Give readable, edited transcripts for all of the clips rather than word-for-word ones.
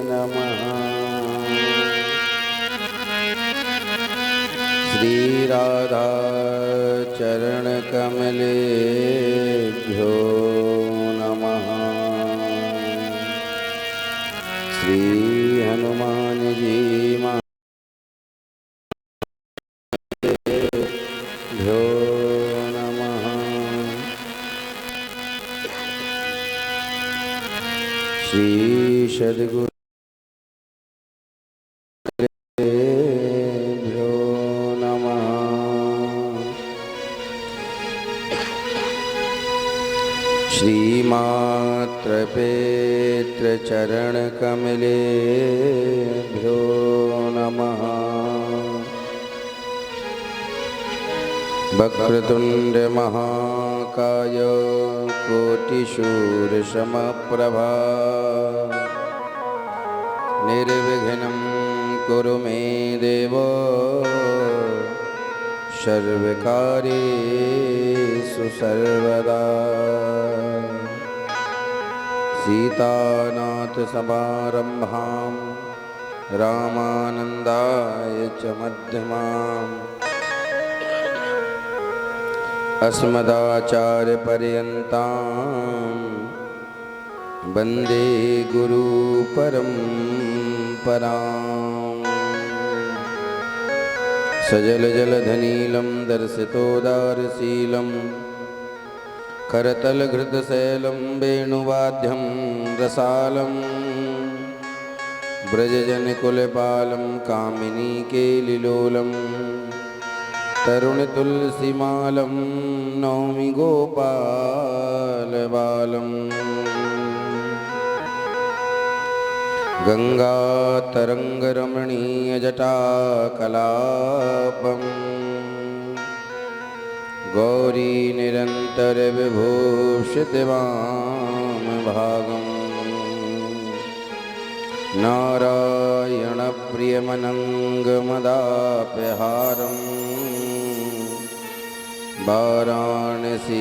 नमः। श्री राधा चरण कमलेभ्यो नमः। श्री हनुमान जी महाभ्यो नमः। श्री सद्गुरु श्रीमात्रपेत्र चरण कमलेभ्यो नमः। वक्रतुंड महाकाय कोटिशूर समप्रभा निर्विघ्नं कुरु मे देव सर्वकार्येषु सर्वदा। सीतानाथ समारंभां रामानंदाय च मध्यमाम् अस्मदाचार्य पर्यन्तां वन्दे गुरु परम्पराम्। सजल जलधनीलं दर्शितोदारशीलं करतल घृतशैलं वेणुवाद्यं रसालं व्रजजनकुलपालं कामिनी केलिलोलं तरुणतुलसीमालं नौमि गोपालबालम्। गंगातरंगरमणीयजटाकलापम् गौरी निरंतर विभूषितवामभागम्। नारायण प्रियमनंगमदापहारम् वाराणसीपुरपतिं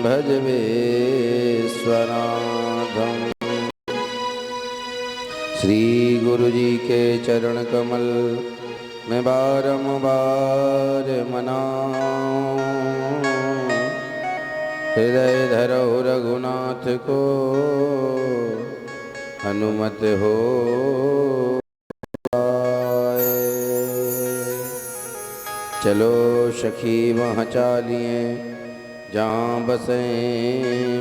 भज विश्वनाथम्। श्री गुरु जी के चरण कमल में बारंबार मनाऊं। हृदय धरो रघुनाथ को हनुमत हो आए। चलो सखी वहाँ चालिए जहाँ बसे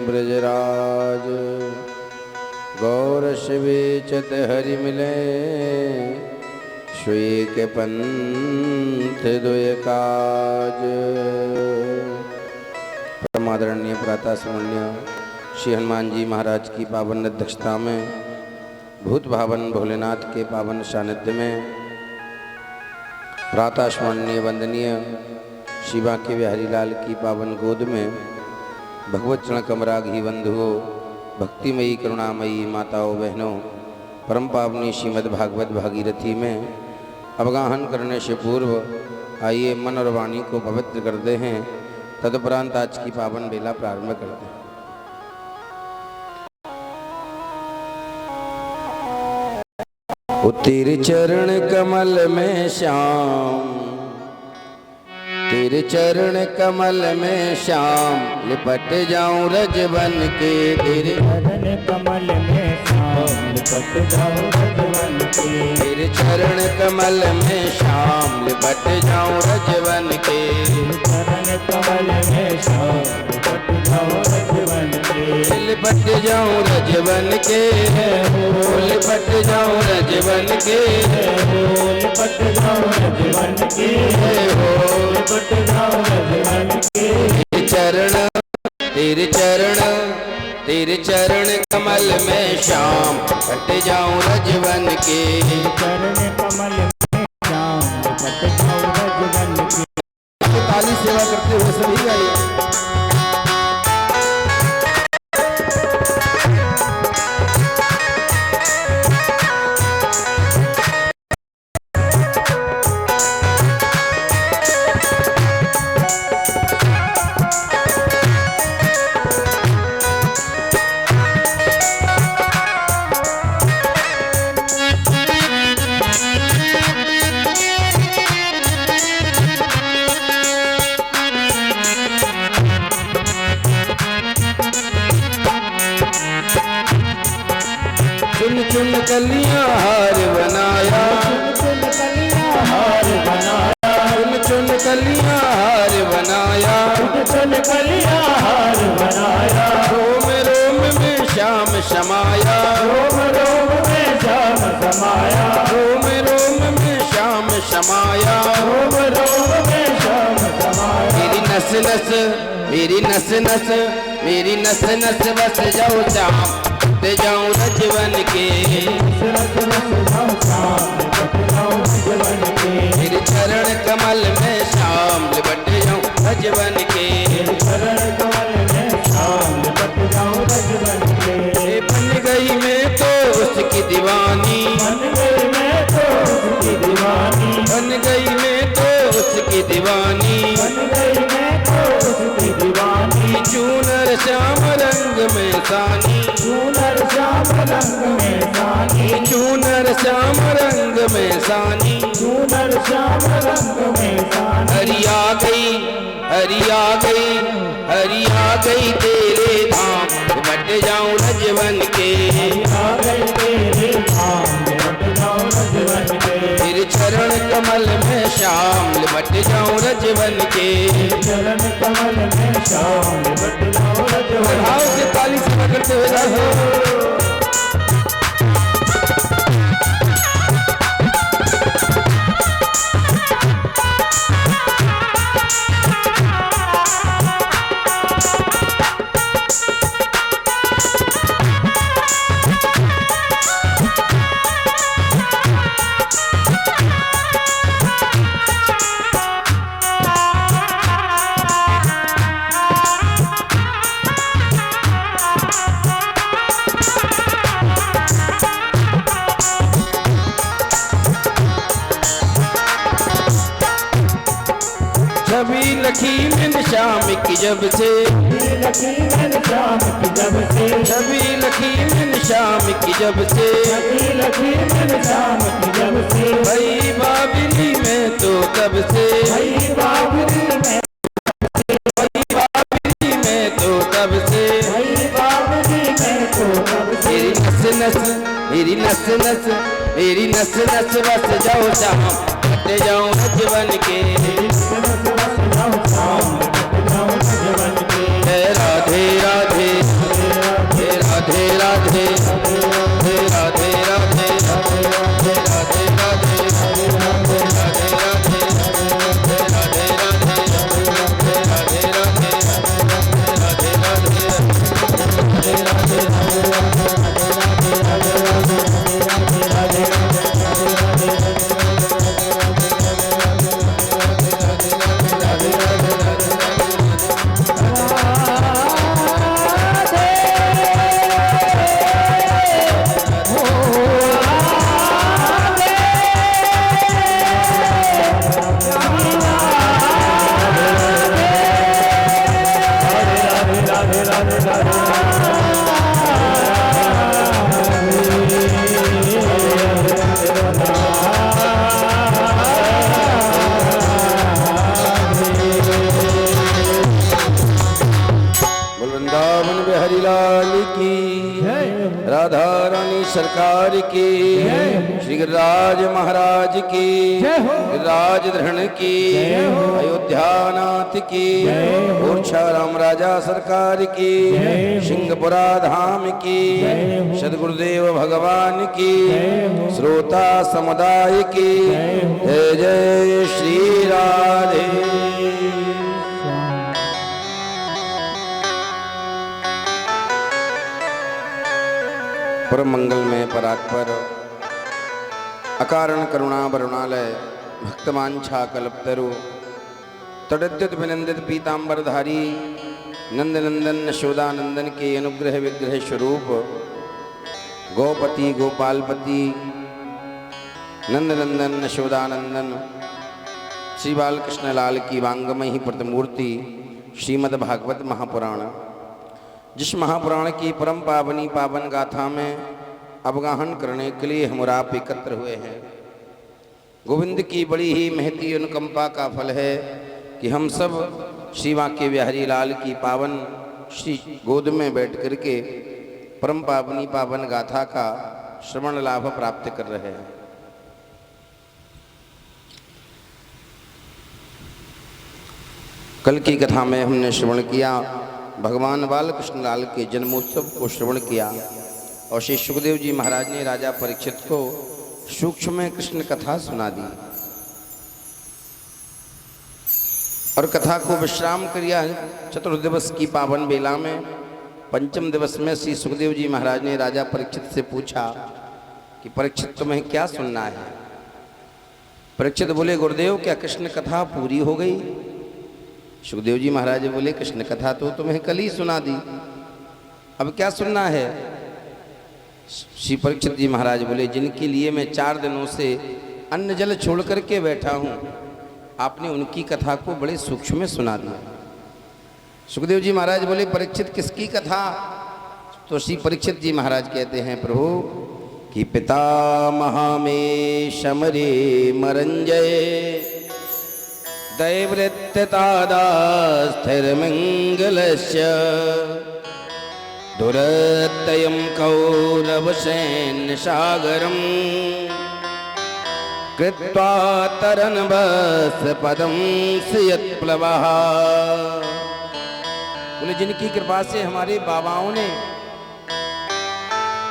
ब्रजराज। गौरश बेचत हरि मिले श्वेय के पंथ दुय काज। परमादरणीय प्रातः स्मरणीय श्री हनुमान जी महाराज की पावन अध्यक्षता में भूत भावन भोलेनाथ के पावन सानिध्य में प्रातः स्मरणीय वंदनीय श्री बांके बिहारी लाल की पावन गोद में भगवत चरण कमराघी बंधुओं, भक्तिमयी करुणामयी माताओं बहनों, परम पावनी श्रीमद् भागवत भागीरथी में अवगाहन करने से पूर्व आइए मन और वाणी को पवित्र करते हैं। तदुपरांत आज की पावन बेला प्रारंभ करते हैं। तेरे चरण कमल में श्याम, तेरे चरण कमल में श्याम लिपट जाऊं रजवन के। तेरे चरण कमल में श्याम लिपट जाऊं रजवन के। तेरे चरण कमल में श्याम लिपट जाऊं रजवन के। चरण कमल में श्याम लिपट जाऊं रजवन के। लिपट जाऊं रजवन के, लिपट जाऊं रजवन के, लिपट जाऊं रजवन के, लिपट जाऊं रजवन के। तेरे चरण तेरे चरण कमल में श्याम लिपट जाऊं रजवन के। चरण कमल में श्याम लिपट जाऊं रजवन के। ताली सेवा करते हुए सभी गाइए। कलियां हार बनाया, चुन कलियां हार बनाया, चुन कलियां हार बनाया, चुन कलियां हार बनाया। रोम रोम में श्याम समाया, रोम रोम में श्याम समाया, रोम रोम में श्याम समाया। रोम रोम में श्याम समाया। मेरी नस नस, मेरी नस नस, मेरी नस नस बस जाओ श्याम, ते जाऊं रजवन के। मेरे चरण कमल में श्याम लिपट जाऊं रजवन के। चरण कमल में श्याम लिपट जाऊं रजवन के। बन गई मैं तो उसकी दीवानी, बन गई मैं तो उसकी दीवानी, बन गई मैं तो उसकी दीवानी। बन गई मैं तो उसकी दीवानी। चूनर श्याम रंग में सानी, चूनर श्याम रंग में सानी, चूनर श्याम रंग में सानी। चूनर श्याम रंग में सानी। हरि आ गई, हरि आ गई, हरि आ गई तेरे धाम, बट जाऊं रजवन के। आ गई तेरे धाम लिपट जाऊं रजवन के। तेरे चरण कमल में श्याम लिपट जाऊं रजवन के। चरण कमल में श्याम लिपट जाऊं रजवन भाव से ताली से करते हुए रहो। छवि लखी में श्याम की जब से, लखी में श्याम की जब से, छवि लखी में श्याम की जब से। लखी में श्याम की जब से। भई बाबली में तो तब से, भई बाबरी में, भई बाबली में तो तब से। भई बाबरी में तो तब से। मेरी नस नस, मेरी नस नस, मेरी नस नस बस जाओ श्याम, हट जाऊं रजवन के। जय राधे राधे, जय राधे राधे, जय राधे राधे, जय राधे राधे, जय राधे राधे, जय राधे राधे, जय राधे राधे, जय राधे राधे, जय राधे राधा रानी सरकार की, श्री गिरिराज महाराज की, गिरिराज धरण की, अयोध्यानाथ की, ओरछाराम राजा सरकार की, सिंहपुरा धाम की, सदगुरुदेव भगवान की, श्रोता समुदाय की, जय जय श्री राधे। परम मंगल में परात्पर अकारण करुणा वरुणालय भक्तवांछा कल्पतरु तड़द्युत विनंदित पीतांबरधारी नंदनंदन यशोदानंदन के अनुग्रह विग्रह स्वरूप गौपति गोपालपति नंदनंदन यशोदानंदन श्री बालकृष्ण लाल की वांगमयी प्रतिमूर्ति श्रीमद्भागवत महापुराण, जिस महापुराण की परम पावनी पावन गाथा में अवगाहन करने के लिए हम आप एकत्र हुए हैं। गोविंद की बड़ी ही महती अनुकंपा का फल है कि हम सब श्री बांके बिहारी लाल की पावन श्री गोद में बैठ करके परम पावनी पावन गाथा का श्रवण लाभ प्राप्त कर रहे हैं। कल की कथा में हमने श्रवण किया, भगवान बाल कृष्ण लाल के जन्मोत्सव को श्रवण किया और श्री सुखदेव जी महाराज ने राजा परीक्षित को सूक्ष्म में कृष्ण कथा सुना दी और कथा को विश्राम किया। चतुर्दिवस की पावन बेला में पंचम दिवस में श्री सुखदेव जी महाराज ने राजा परीक्षित से पूछा कि परीक्षित तुम्हें क्या सुनना है। परीक्षित बोले, गुरुदेव क्या कृष्ण कथा पूरी हो गई? सुखदेव जी महाराज बोले, कृष्ण कथा तो तुम्हें कल ही सुना दी, अब क्या सुनना है? श्री परीक्षित जी महाराज बोले, जिनके लिए मैं 4 दिनों से अन्न जल छोड़ करके बैठा हूँ, आपने उनकी कथा को बड़े सूक्ष्म में सुना दिया। सुखदेव जी महाराज बोले, परीक्षित किसकी कथा? तो श्री परीक्षित जी महाराज कहते हैं, प्रभु कि पितामहा में शमरे मरंजय दैवृत्यतादा स्थिरमंगलस्य दुरत्ययं कौरवसैन्य सागरम कृत्वा तरन्वस पदं सियत्प्लवः। बोले, जिनकी कृपा से हमारे बाबाओं ने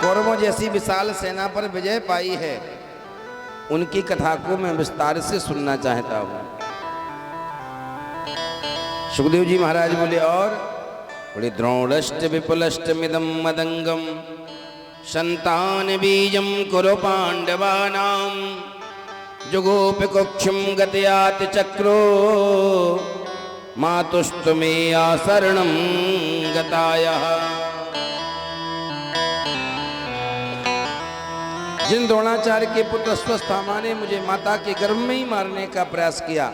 कौरवों जैसी विशाल सेना पर विजय पाई है, उनकी कथा को मैं विस्तार से सुनना चाहता हूँ। सुखदेव जी महाराज बोले, और बोले, द्रोणश्च विपुलश्चमिदं मदंगम संतान बीजम कुरु पांडवानां जुगोपि कुक्षिं गतयाति चक्रो मातुस्तुमे आसरणं गतायः। जिन द्रोणाचार्य के पुत्र अश्वत्थामा ने मुझे माता के गर्भ में ही मारने का प्रयास किया,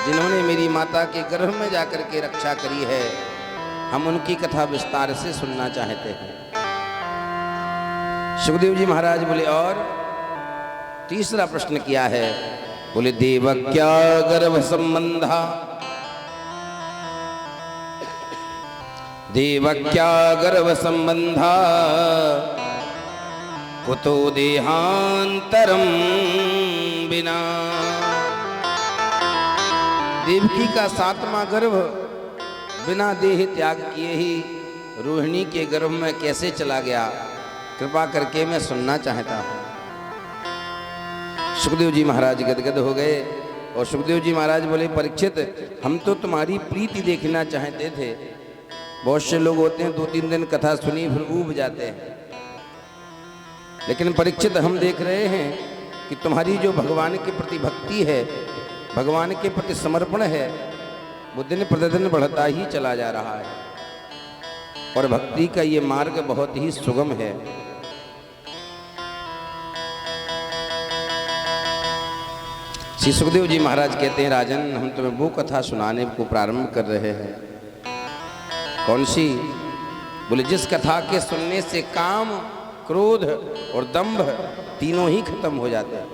जिन्होंने मेरी माता के गर्भ में जाकर के रक्षा करी है, हम उनकी कथा विस्तार से सुनना चाहते हैं। सुखदेव जी महाराज बोले, और तीसरा प्रश्न किया है? बोले, देवक्या गर्भ संबंधा देवक्या गर्भ संबंधा कुतो देहांतरम बिना। देवकी का 7वां गर्भ बिना देह त्याग किए ही रोहिणी के गर्भ में कैसे चला गया, कृपा करके मैं सुनना चाहता हूँ। सुखदेव जी महाराज गदगद हो गए और सुखदेव जी महाराज बोले, परीक्षित हम तो तुम्हारी प्रीति देखना चाहते थे। बहुत से लोग होते हैं 2-3 दिन कथा सुनी फिर ऊब जाते हैं, लेकिन परीक्षित हम देख रहे हैं कि तुम्हारी जो भगवान के प्रति भक्ति है, भगवान के प्रति समर्पण है, वो दिन प्रतिदिन बढ़ता ही चला जा रहा है और भक्ति का ये मार्ग बहुत ही सुगम है। श्री सुखदेव जी महाराज कहते हैं, राजन हम तुम्हें वो कथा सुनाने को प्रारंभ कर रहे हैं। कौन सी? बोले, जिस कथा के सुनने से काम, क्रोध और दंभ तीनों ही खत्म हो जाते हैं।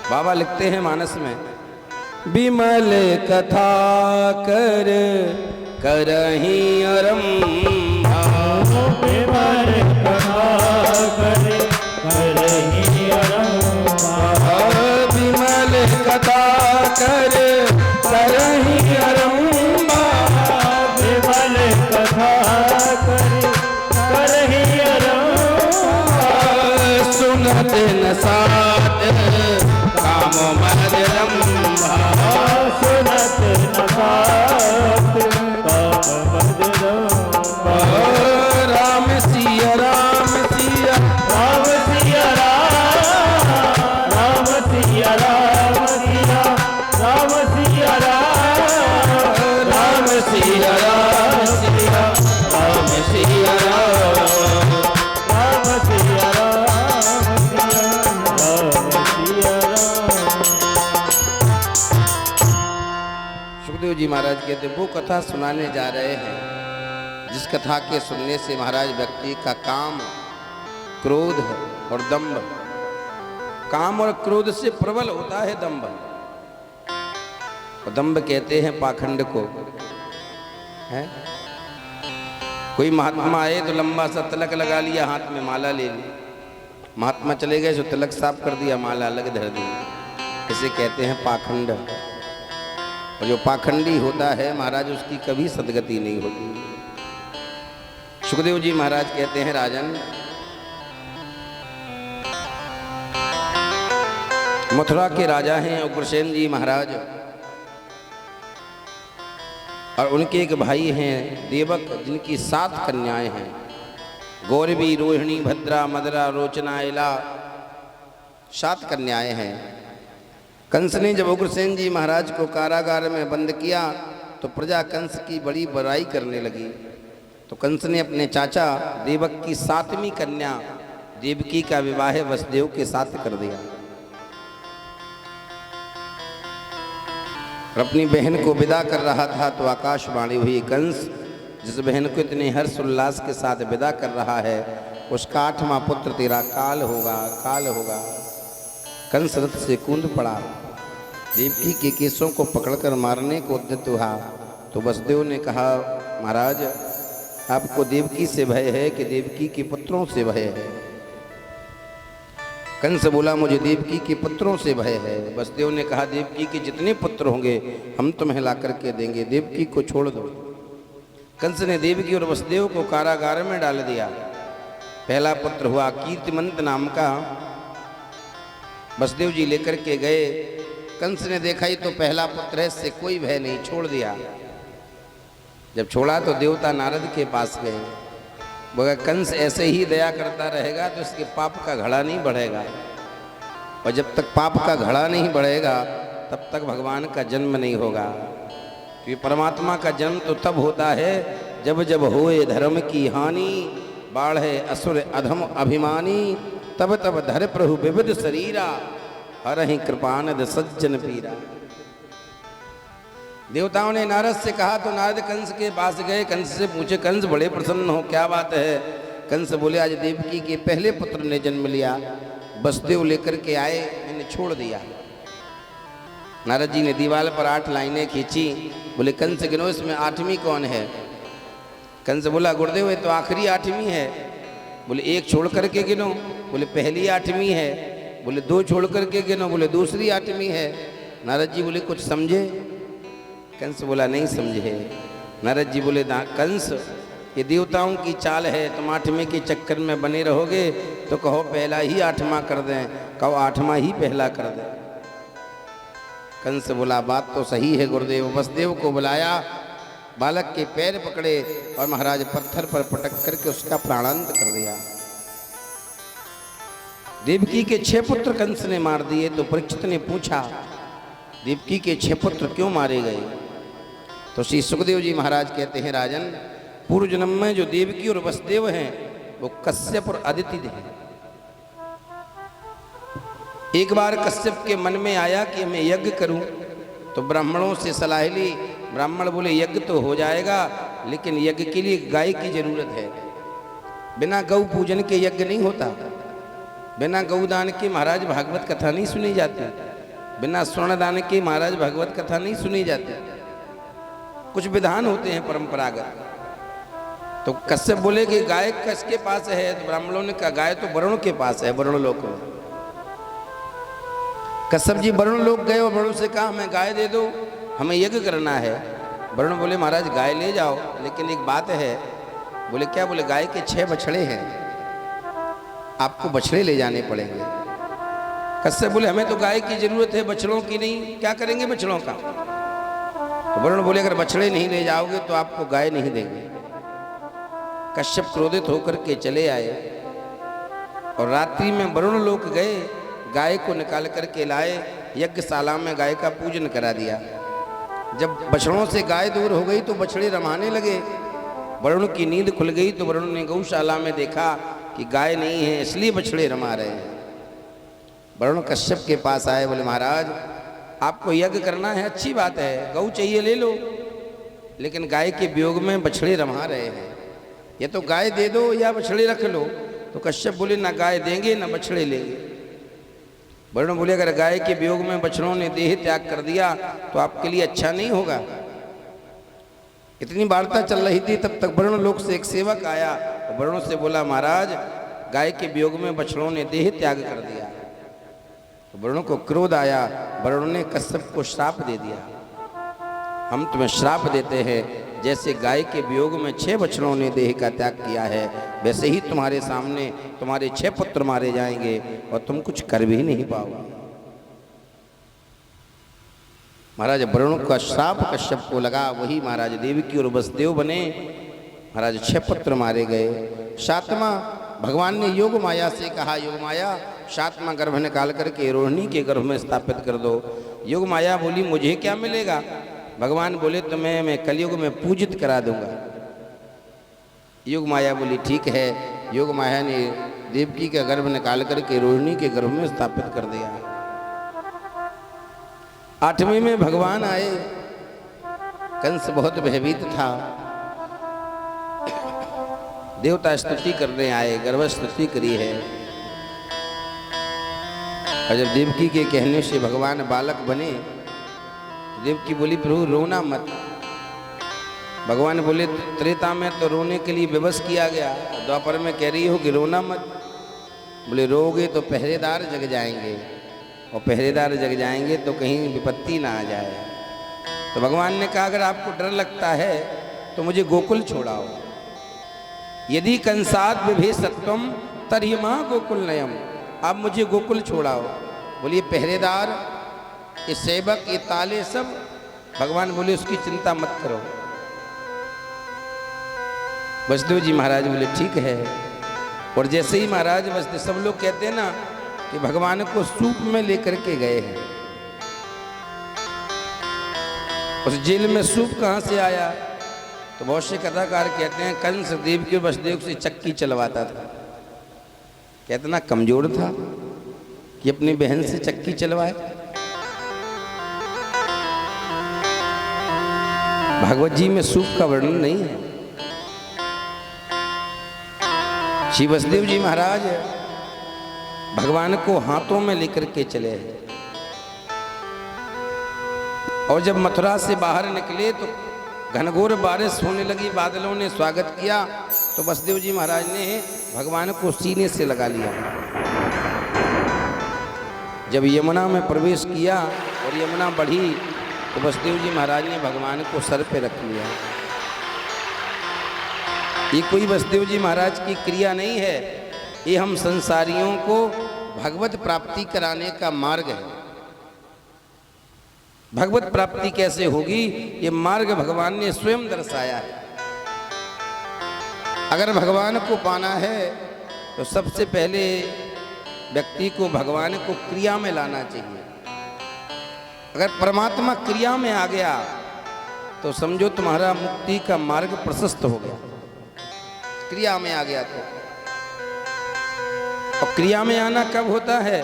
बाबा लिखते हैं मानस में, विमल कथा कर करही आरंभा, विमल कथा कर करही आरंभा, विमल कथा कर करही आरंभा, विमल कथा कर करही आरंभा, सुनत न सात काम मद रंभा, सुनत न सात काम मद रंभा, राम सिया राम सिया राम सिया राम सिया राम सिया राम सिया राम सिया राम सिया राम सिया राम राम सिया राम सिया राम। सुखदेव जी महाराज कहते, वो कथा सुनाने जा रहे हैं जिस कथा के सुनने से महाराज व्यक्ति का काम, क्रोध और दंभ, काम और क्रोध से प्रबल होता है दंभ। और दंभ कहते हैं पाखंड को, है कोई महात्मा आए तो लंबा सा तिलक लगा लिया, हाथ में माला ले ली। महात्मा चले गए तो तिलक साफ कर दिया, माला अलग धर दी। इसे कहते हैं पाखंड। और जो पाखंडी होता है महाराज, उसकी कभी सदगति नहीं होती। सुखदेव जी महाराज कहते हैं, राजन मथुरा के राजा हैं उग्रसेन जी महाराज, और उनके एक भाई हैं देवक, जिनकी 7 कन्याएं हैं। गौरवी, रोहिणी, भद्रा, मदरा, रोचना, इला, 7 कन्याएं हैं। कंस ने जब उग्रसेन जी महाराज को कारागार में बंद किया तो प्रजा कंस की बड़ी बुराई करने लगी। तो कंस ने अपने चाचा देवक की 7वीं कन्या देवकी का विवाह वसुदेव के साथ कर दिया और अपनी बहन को विदा कर रहा था तो आकाशवाणी हुई, कंस जिस बहन को इतने हर्ष उल्लास के साथ विदा कर रहा है उसका 8वां पुत्र तेरा काल होगा, काल होगा। कंस रथ से कूद पड़ा, देवकी के केसों को पकड़कर मारने को उद्यत हुआ। तो वसुदेव ने कहा, महाराज आपको देवकी से भय है कि देवकी के पुत्रों से भय है? कंस बोला, मुझे देवकी के पुत्रों से भय है। वसुदेव ने कहा, देवकी के जितने पुत्र होंगे हम तुम्हें ला करके देंगे, देवकी को छोड़ दो। कंस ने देवकी और वसुदेव को कारागार में डाल दिया। पहला पुत्र हुआ कीर्तिमंत नाम का, वसुदेव जी लेकर के गए। कंस ने देखा ही तो पहला पुत्र है, इससे कोई भय नहीं, छोड़ दिया। जब छोड़ा तो देवता नारद के पास गए, बोला कंस ऐसे ही दया करता रहेगा तो इसके पाप का घड़ा नहीं बढ़ेगा, और जब तक पाप का घड़ा नहीं बढ़ेगा तब तक भगवान का जन्म नहीं होगा। क्योंकि परमात्मा का जन्म तो तब होता है जब जब होए धर्म की हानि, बाढ़े असुर अधम अभिमानी, तब तब धर प्रभु विविध शरीरा, हरहि कृपानद सज्जन पीरा। देवताओं ने नारद से कहा तो नारद कंस के पास गए, कंस से पूछे, कंस बड़े प्रसन्न हो, क्या बात है? कंस बोले, आज देवकी के पहले पुत्र ने जन्म लिया, वसुदेव लेकर के आए, मैंने छोड़ दिया। नारद जी ने दीवार पर 8 लाइनें खींची, बोले कंस गिनो इसमें 8वीं कौन है? कंस बोला, गुरुदेव ये तो आखिरी 8वीं है। बोले 1 छोड़ करके गिनो, बोले पहली 8वीं है। बोले 2 छोड़ करके गिनो, बोले दूसरी 8वीं है। नारद जी बोले कुछ समझे? कंस बोला नहीं समझे। नारद जी बोले, कंस ये देवताओं की चाल है, तुम 8वें के चक्कर में बने रहोगे तो कहो पहला ही 8वां कर दें, कहो 8वां ही पहला कर दें। कंस बोला बात तो सही है गुरुदेव। वसुदेव को बुलाया, बालक के पैर पकड़े और महाराज पत्थर पर पटक करके उसका प्राणांत कर दिया। देवकी के 6 पुत्र कंस ने मार दिए। तो परीक्षित ने पूछा, देवकी के 6 पुत्र क्यों मारे गए? तो श्री सुखदेव जी महाराज कहते हैं, राजन पूर्व जन्म में जो देवकी और वसुदेव हैं वो कश्यप और अदिति थे। एक बार कश्यप के मन में आया कि मैं यज्ञ करूं, तो ब्राह्मणों से सलाह ली। ब्राह्मण बोले यज्ञ तो हो जाएगा लेकिन यज्ञ के लिए गाय की जरूरत है, बिना गौ पूजन के यज्ञ नहीं होता, बिना गौदान के महाराज भागवत कथा नहीं सुनी जाती, बिना स्वर्णदान के महाराज भागवत कथा नहीं सुनी जाती, कुछ विधान होते हैं परंपरागत। तो कश्यप बोले कि गाय किसके पास है? तो ब्राह्मणों ने कहा गाय तो वरुण के पास है, वरुण लोक में। कश्यप जी वरुण लोक गए और वरुण से कहा हमें गाय दे दो, हमें यज्ञ करना है। वरुण बोले महाराज गाय ले जाओ, लेकिन एक बात है। बोले क्या? बोले गाय के 6 बछड़े हैं, आपको बछड़े ले जाने पड़ेंगे। कश्यप बोले हमें तो गाय की जरूरत है, बछड़ों की नहीं, क्या करेंगे बछड़ों का? तो वरुण बोले अगर बछड़े नहीं ले जाओगे तो आपको गाय नहीं देंगे। कश्यप क्रोधित होकर के चले आए और रात्रि में वरुण लोक गए, गाय को निकाल करके लाए, यज्ञशाला में गाय का पूजन करा दिया। जब बछड़ों से गाय दूर हो गई तो बछड़े रमाने लगे। वरुण की नींद खुल गई तो वरुण ने गौशाला में देखा कि गाय नहीं है, इसलिए बछड़े रमा रहे हैं। वरुण कश्यप के पास आए, बोले महाराज आपको यज्ञ करना है, अच्छी बात है, गौ चाहिए ले लो, लेकिन गाय के वियोग में बछड़े रमा रहे हैं, या तो गाय दे दो या बछड़े रख लो। तो कश्यप बोले ना गाय देंगे ना बछड़े लेंगे। वरुण बोले अगर गाय के वियोग में बछड़ों ने देह त्याग कर दिया तो आपके लिए अच्छा नहीं होगा, इतनी वार्ता चल रही थी, तब तक वरुण लोक से एक सेवक आया और वरुण से बोला, महाराज गाय के वियोग में बछड़ों ने देह त्याग कर दिया। तो वरुण को क्रोध आया। वरुण ने कश्यप को श्राप दे दिया, हम तुम्हें श्राप देते हैं, जैसे गाय के वियोग में 6 बछड़ों ने देह का त्याग किया है, वैसे ही तुम्हारे सामने तुम्हारे 6 पुत्र मारे जाएंगे और तुम कुछ कर भी नहीं पाओगे। महाराज वरुण का श्राप कश्यप को लगा, वही महाराज देवकी और वसुदेव बने। महाराज 6 पुत्र मारे गए। 7वां भगवान ने योग माया से कहा, योग माया 7वां गर्भ निकाल करके रोहिणी के गर्भ में स्थापित कर दो। योग माया बोली, मुझे क्या मिलेगा? भगवान बोले, तुम्हें मैं कलयुग में पूजित करा दूंगा। योग माया बोली, ठीक है। योग माया ने देवकी का गर्भ निकाल करके रोहिणी के गर्भ में स्थापित कर दिया। 8वें में भगवान आए। कंस बहुत भयभीत था, देवता स्तुति करने आए, गर्भ स्तुति करी है। और जब देवकी के कहने से भगवान बालक बने, देवकी बोली, प्रभु रोना मत। भगवान बोले, त्रेता में तो रोने के लिए विवश किया गया, द्वापर में कह रही हो कि रोना मत। बोले, रोगे तो पहरेदार जग जाएंगे, और पहरेदार जग जाएंगे तो कहीं विपत्ति ना आ जाए। तो भगवान ने कहा, अगर आपको डर लगता है तो मुझे गोकुल छोड़ाओ। यदि कंसात विभे सत्वम तर्हि मां गोकुल नयम, आप मुझे गोकुल छोड़ाओ। बोलिए, पहरेदार, ये सेवक, ये ताले सब, भगवान बोले उसकी चिंता मत करो। वसुदेव जी महाराज बोले, ठीक है। और जैसे ही महाराज वसुदेव, सब लोग कहते हैं ना कि भगवान को सूप में लेकर के गए हैं। उस जेल में सूप कहाँ से आया? तो बहुत से कथाकार कहते हैं कंस देव के वसुदेव से चक्की चलवाता था। कहते ना कमजोर था कि अपनी बहन से चक्की चलवाए। भागवत जी में सूप का वर्णन नहीं है। श्री वसुदेव जी महाराज भगवान को हाथों में लेकर के चले हैं। और जब मथुरा से बाहर निकले तो घनघोर बारिश होने लगी, बादलों ने स्वागत किया। तो वसुदेव जी महाराज ने भगवान को सीने से लगा लिया। जब यमुना में प्रवेश किया और यमुना बढ़ी तो वसुदेव जी महाराज ने भगवान को सर पे रख लिया। ये कोई वसुदेव जी महाराज की क्रिया नहीं है, ये हम संसारियों को भगवत प्राप्ति कराने का मार्ग है। भगवत प्राप्ति कैसे होगी, ये मार्ग भगवान ने स्वयं दर्शाया है। अगर भगवान को पाना है तो सबसे पहले व्यक्ति को भगवान को क्रिया में लाना चाहिए। अगर परमात्मा क्रिया में आ गया तो समझो तुम्हारा मुक्ति का मार्ग प्रशस्त हो गया। क्रिया में आ गया तो, और क्रिया में आना कब होता है?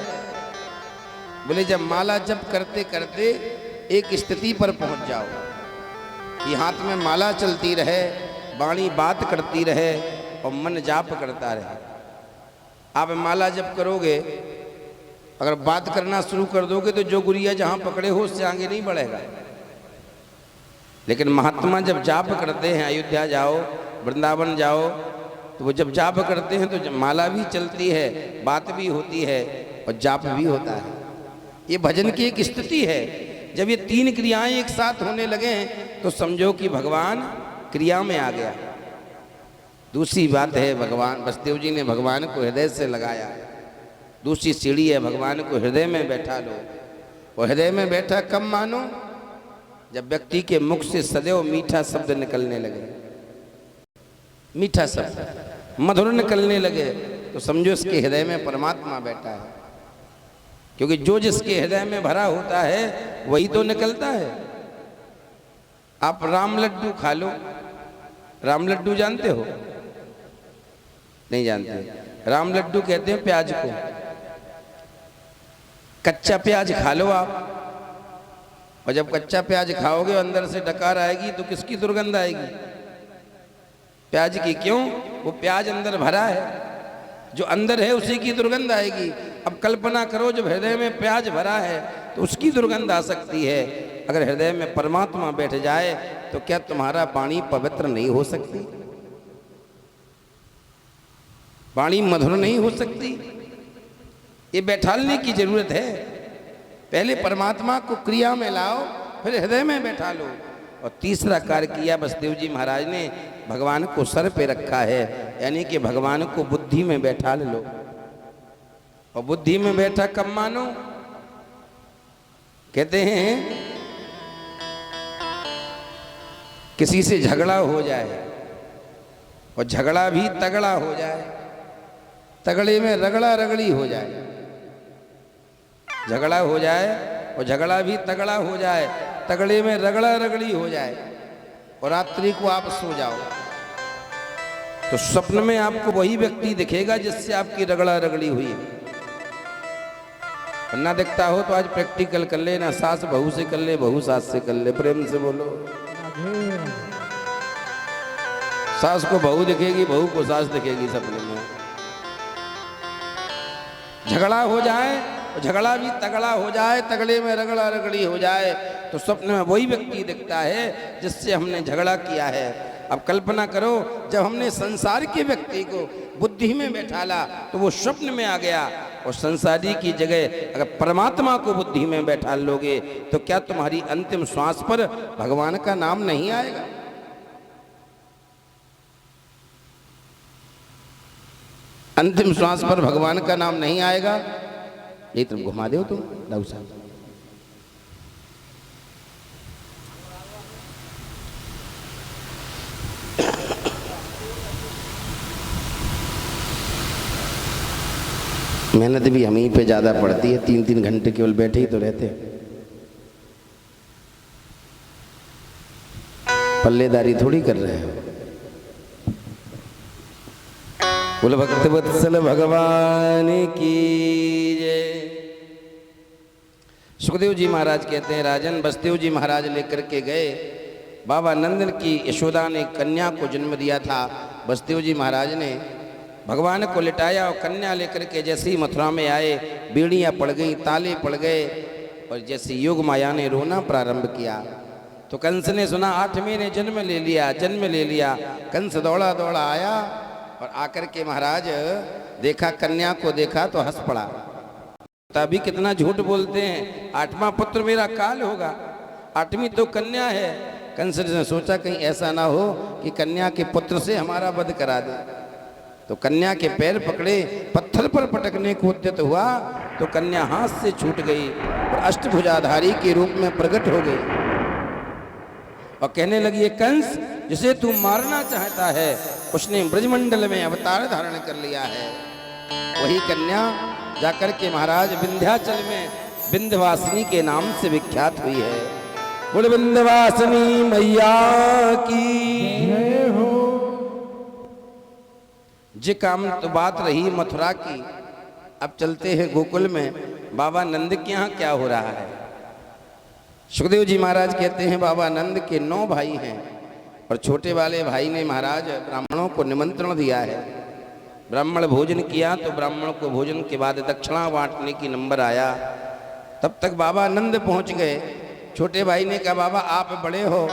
बोले, जब माला जप करते करते एक स्थिति पर पहुंच जाओ कि हाथ में माला चलती रहे, वाणी बात करती रहे और मन जाप करता रहे। आप माला जप करोगे, अगर बात करना शुरू कर दोगे तो जो गुरिया जहां पकड़े हो उससे आगे नहीं बढ़ेगा। लेकिन महात्मा जब जाप करते हैं, अयोध्या जाओ, वृंदावन जाओ, तो वो जब जाप करते हैं तो माला भी चलती है, बात भी होती है और जाप भी होता है। ये भजन की एक स्थिति है। जब ये 3 क्रियाएं एक साथ होने लगे तो समझो कि भगवान क्रिया में आ गया। दूसरी बात है, भगवान वसुदेव जी ने भगवान को हृदय से लगाया। दूसरी सीढ़ी है, भगवान को हृदय में बैठा लो। और हृदय में बैठा कब मानो? जब व्यक्ति के मुख से सदैव मीठा शब्द निकलने लगे, मीठा शब्द मधुर निकलने लगे, तो समझो इसके हृदय में परमात्मा बैठा है। क्योंकि जो जिसके हृदय में भरा होता है वही तो निकलता है। आप राम लड्डू खा लो। राम लड्डू जानते हो? नहीं जानते। राम लड्डू कहते हैं प्याज को। कच्चा प्याज खा लो आप, और जब कच्चा प्याज खाओगे अंदर से डकार आएगी तो किसकी दुर्गंध आएगी? प्याज की। क्यों? वो प्याज अंदर भरा है, जो अंदर है उसी की दुर्गंध आएगी। अब कल्पना करो, जब हृदय में प्याज भरा है तो उसकी दुर्गंध आ सकती है। अगर हृदय में परमात्मा बैठ जाए तो क्या तुम्हारा वाणी पवित्र नहीं हो सकती? वाणी मधुर नहीं हो सकती? ये बैठालने की जरूरत है। पहले परमात्मा को क्रिया में लाओ, फिर हृदय में बैठा लो। और तीसरा कार्य किया बसदेव जी महाराज ने, भगवान को सर पे रखा है, यानी कि भगवान को बुद्धि में बैठा लो। और बुद्धि में बैठा कब मानो? कहते हैं किसी से झगड़ा हो जाए और झगड़ा भी तगड़ा हो जाए, तगड़े में रगड़ा रगड़ी हो जाए, झगड़ा हो जाए और झगड़ा भी तगड़ा हो जाए, तगड़े में रगड़ा रगड़ी हो जाए, और रात्रि को आप सो जाओ तो स्वप्न में आपको वही व्यक्ति दिखेगा जिससे आपकी रगड़ा रगड़ी हुई। ना दिखता हो तो आज प्रैक्टिकल कर ले, ना सास बहू से कर ले, बहू सास से कर ले। प्रेम से बोलो। सास को बहू दिखेगी, बहू को सास दिखेगी सपने में। झगड़ा हो जाए, झगड़ा भी तगड़ा हो जाए, तगड़े में रगड़ा रगड़ी हो जाए, तो स्वप्न में वही व्यक्ति दिखता है जिससे हमने झगड़ा किया है। अब कल्पना करो, जब हमने संसार के व्यक्ति को बुद्धि में बैठाला तो वो स्वप्न में आ गया, और संसारी की जगह अगर परमात्मा को बुद्धि में बैठा लोगे तो क्या तुम्हारी अंतिम श्वास पर भगवान का नाम नहीं आएगा? अंतिम श्वास पर भगवान का नाम नहीं आएगा? ये तुम घुमा दो तुम दाऊ साहब। मेहनत भी हम ही पे ज्यादा पड़ती है, 3-3 घंटे केवल बैठे ही तो रहते। पल्लेदारी थोड़ी कर रहे हो। बोलो भक्त वत्सल भगवान की जय। सुखदेव जी महाराज कहते हैं, राजन बसदेव जी महाराज लेकर के गए। बाबा नंदन की यशोदा ने कन्या को जन्म दिया था। बसदेव जी महाराज ने भगवान को लिटाया और कन्या लेकर के जैसे ही मथुरा में आए, बीड़ियाँ पड़ गई, ताले पड़ गए, और जैसे योग माया ने रोना प्रारंभ किया तो कंस ने सुना 8वें ने जन्म ले लिया। कंस दौड़ा दौड़ा आया और आकर के महाराज देखा, कन्या को देखा तो हंस पड़ा। तभी कितना झूठ बोलते हैं, 8वां पुत्र मेरा काल होगा, 8वीं तो कन्या है। कंस ने सोचा कहीं ऐसा ना हो कि कन्या के पुत्र से हमारा वध करा दे, तो कन्या के पैर पकड़े, पत्थर पर पटकने को उद्यत हुआ तो कन्या हाथ से छूट गई और अष्टभुजाधारी के रूप में प्रकट हो गई और कहने लगी, ये कंस जिसे तू मारना चाहता है उसने ब्रजमंडल में अवतार धारण कर लिया है। वही कन्या जाकर के महाराज विंध्याचल में विंध्यवासिनी के नाम से विख्यात हुई है। बोल विंध्यवासिनी मैया की जय हो। जे काम तो बात रही मथुरा की, अब चलते हैं गोकुल में। बाबा नंद के यहाँ क्या हो रहा है? सुखदेव जी महाराज कहते हैं, बाबा नंद के 9 भाई हैं और छोटे वाले भाई ने महाराज ब्राह्मणों को निमंत्रण दिया है। ब्राह्मण भोजन किया तो ब्राह्मण को भोजन के बाद दक्षिणा बांटने की नंबर आया। तब तक बाबा नंद पहुंच गए। छोटे भाई ने कहा, बाबा आप बड़े हो,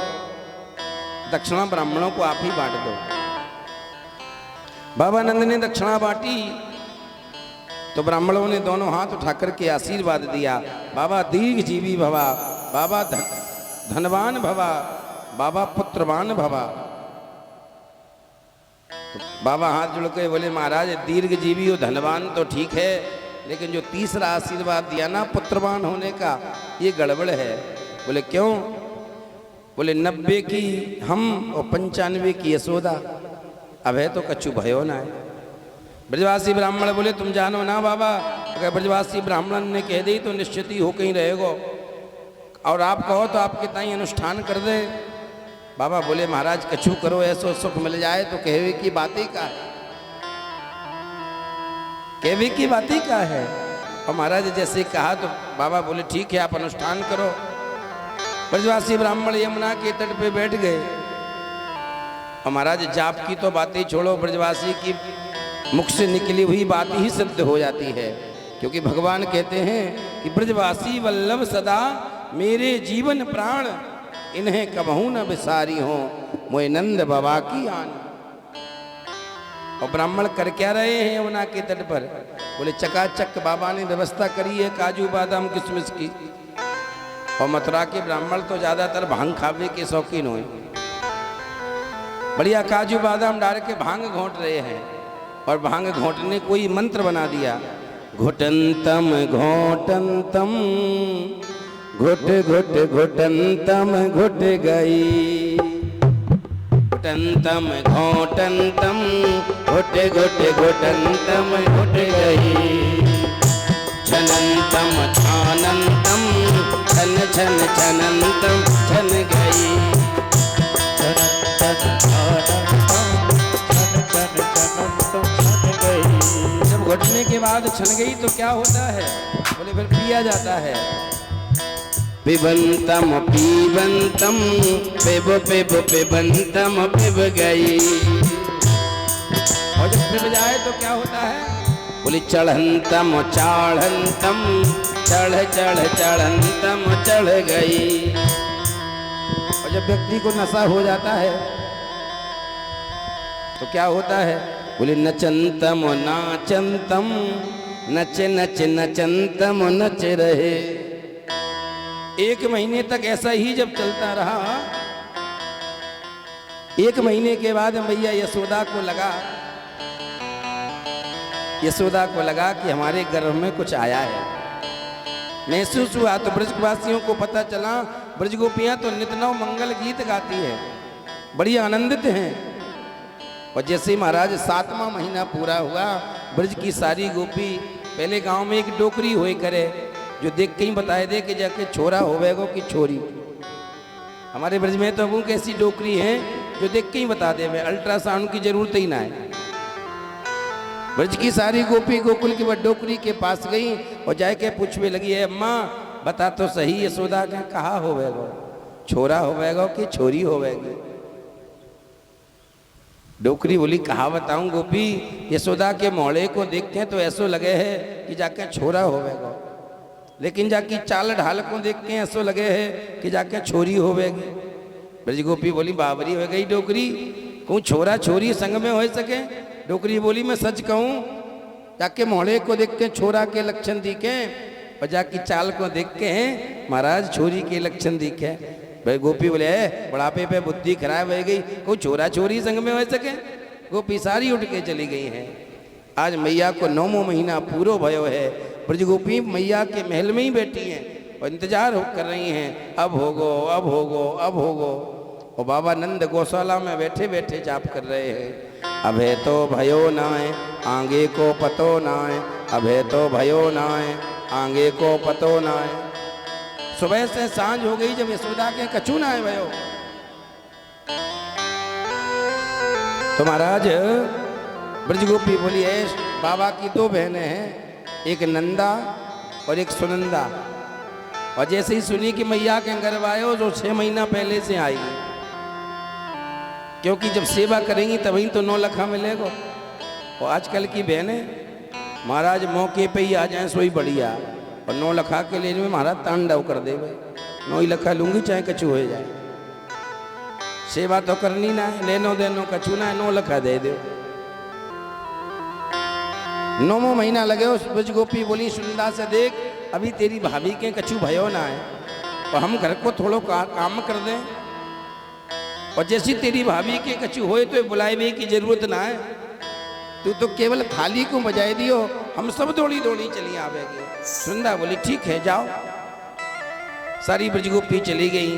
दक्षिणा ब्राह्मणों को आप ही बांट दो। बाबा नंद ने दक्षिणा बांटी तो ब्राह्मणों ने दोनों हाथ उठा करके आशीर्वाद दिया, बाबा दीर्घ जीवी भवा, बाबा धनवान भवा, बाबा पुत्रवान भवा। तो बाबा हाथ जोड़ के बोले, महाराज दीर्घ जीवी हो, धनवान तो ठीक है, लेकिन जो तीसरा आशीर्वाद दिया ना पुत्रवान होने का, ये गड़बड़ है। बोले क्यों? बोले 90 की हम और 95 की यशोदा, अब है तो कछु भयो ना है। ब्रजवासी ब्राह्मण बोले, तुम जानो ना बाबा, अगर ब्रजवासी ब्राह्मण ने कह दी तो निश्चित ही हो कहीं रहेगो, और आप कहो तो आपके ताई अनुष्ठान कर दे। बाबा बोले, महाराज कछु करो, ऐसो सुख मिल जाए तो कहवे की बात ही का है, कहवे की बात ही का है। और महाराज जैसे कहा तो बाबा बोले, ठीक है आप अनुष्ठान करो। ब्रजवासी ब्राह्मण यमुना के तट पे बैठ गए। और महाराज जाप की तो बातें छोड़ो, ब्रजवासी की मुख से निकली हुई बात ही सिद्ध हो जाती है, क्योंकि भगवान कहते हैं कि ब्रजवासी वल्लभ सदा मेरे जीवन प्राण, इन्हें कबहू न बिसारी हो मोए नंद बाबा की आन। और ब्राह्मण कर क्या रहे हैं यमुना के तट पर? बोले चकाचक बाबा ने व्यवस्था करी है काजू बादाम किशमिश की। और मथुरा के ब्राह्मण तो ज्यादातर भांग खावे के शौकीन हुए, बढ़िया काजू बादाम डाल के भांग घोंट रहे हैं। और भांग घोंटने कोई मंत्र बना दिया, घुटंतम घोटंतम घुट घुट घुटंतम घुट गई, घुटंतम घोटंतम घुट घुट घुटंतम घुट गई, छनंतम छानंतम छन छन छनंतम छन गई। जब घुटने के बाद छन गई तो क्या होता है? बोले फिर पिया जाता है। पिबंतम पीबंतम पिब पिब पिबंतम पिब गई। और जब पिब जाए तो क्या होता है? बोले चढ़ंतम चाढ़ंतम चढ़ चढ़ चढ़ंतम चढ़ गई। और जब व्यक्ति को नशा हो जाता है तो क्या होता है? बोले नचंतम नाचंतम नच नच नचंतम नच रहे। 1 महीने तक ऐसा ही जब चलता रहा, 1 महीने के बाद मैया यशोदा को लगा कि हमारे गर्भ में कुछ आया है। महसूस हुआ तो ब्रजवासियों को पता चला। ब्रजगोपियां तो नित नव मंगल गीत गाती है, बड़ी आनंदित हैं। और जैसे ही महाराज 7वां महीना पूरा हुआ, ब्रज की सारी गोपी, पहले गांव में एक डोकरी होए करे जो देख के ही बताए दे कि जाके छोरा होवेगो कि छोरी। हमारे ब्रज में तो वो कैसी डोकरी है जो देख के ही बता दे, अल्ट्रासाउंड की जरूरत ही ना है। ब्रज की सारी गोपी गोकुल की वह डोकरी के पास गई और जाके पूछने लगी, है अम्मा बता तो सही यशोदा के कहा होवेगो, छोरा होवेगो कि छोरी होवेगी? डोकरी बोली कहा बताऊं गोपी, यशोदा के मोड़े को देखते हैं तो ऐसो लगे है कि जाके छोरा होवेगो, लेकिन जाके चाल ढाल को देख के ऐसो लगे है कि जाके छोरी होवेगी। ब्रज गोपी बोली बाबरी हो गई डोकरी, कहूँ छोरा छोरी संग में हो सके? डोकरी बोली मैं सच कहूँ, जाके मोड़े को देख के छोरा के लक्षण दिखे और जाके चाल को देख के महाराज छोरी के लक्षण दिखे। भाई गोपी बोले बुढ़ापे पे बुद्धि खराब हो गई, को छोरा छोरी संग में हो सके? गोपी सारी उठ के चली गई है। आज मैया को 9वां महीना पूरो भयो है। ब्रज गोपी मैया के महल में ही बैठी हैं और इंतजार कर रही हैं, अब होगो अब होगो अब होगो। और बाबा नंद गौशाला में बैठे बैठे जाप कर रहे हैं, अभे तो भयो नाय आगे को पतो नाय, अभे तो भयो नाय आगे को पतो नाय। सुबह से सांझ हो गई जब यशोदा के कछु ना आए भयो तो महाराज ब्रज गोपी बोली है बाबा की 2 बहनें हैं, एक नंदा और एक सुनंदा। और जैसे ही सुनी कि मैया के गर्भ आयो जो 6 महीना पहले से आई, क्योंकि जब सेवा करेंगी तभी तो 9 लखा मिलेगा। और आजकल की बहनें महाराज मौके पे ही आ जाएं सोई बढ़िया, और 9 लखा के लिए में महाराज तांडव कर दे, 9 ही लखा लूंगी चाहे कछु हो जाए। सेवा तो करनी ना है, लेनो देनो कछु ना है, 9 लखा दे दो। 9वां महीना लगे उस ब्रज गोपी बोली सुनंदा से देख अभी तेरी भाभी के कछु भयो ना है और हम घर को थोड़ो काम कर दें, और जैसी तेरी भाभी के कछु होए तो बुलाए की जरूरत ना है, तू तो केवल थाली को बजाए दियो, हम सब दौड़ी दौड़ी चली आवेगी। सुनंदा बोली ठीक है जाओ। सारी ब्रज गोपी चली गई।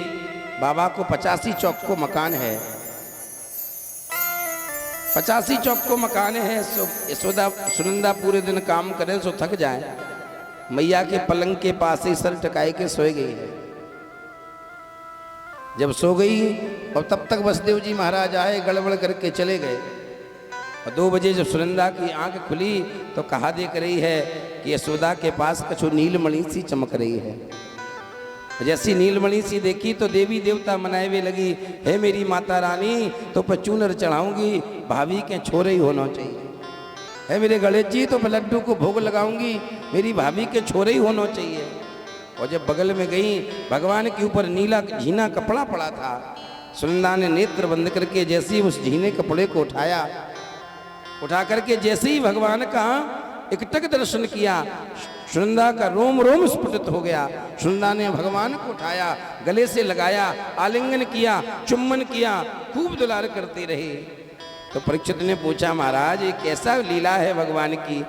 बाबा को 85 चौक को मकान है, 85 चौक को मकान है। यशोदा सुनंदा पूरे दिन काम करे सो थक जाए, मैया के पलंग के पास ही सर टकाए के सोए गई है। जब सो गई और तब तक वसुदेव जी महाराज आए, गड़बड़ करके चले गए। और 2 बजे जब सुनंदा की आंख खुली तो कहा देख रही है कि यशोदा के पास कछु नीलमणि सी चमक रही है। जैसी नीलमणि सी देखी तो देवी देवता मनाए हुए लगी, हे मेरी माता रानी तो पर चूनर चढ़ाऊंगी, भाभी के छोरे ही होना चाहिए। है मेरे गणेश जी तो लड्डू को भोग लगाऊंगी, मेरी भाभी के छोरे ही होना चाहिए। और जब बगल में गई, भगवान के ऊपर नीला झीना कपड़ा पड़ा था। सुनंदा ने नेत्र बंद करके जैसे ही उस झीने कपड़े को उठा करके जैसे ही भगवान का एकटक दर्शन किया, सुनंदा का रोम रोम स्फुटित हो गया। सुनंदा ने भगवान को उठाया, गले से लगाया, आलिंगन किया, चुम्बन किया, खूब दुलार करती रही। तो परीक्षित ने पूछा, महाराज ये कैसा लीला है भगवान की,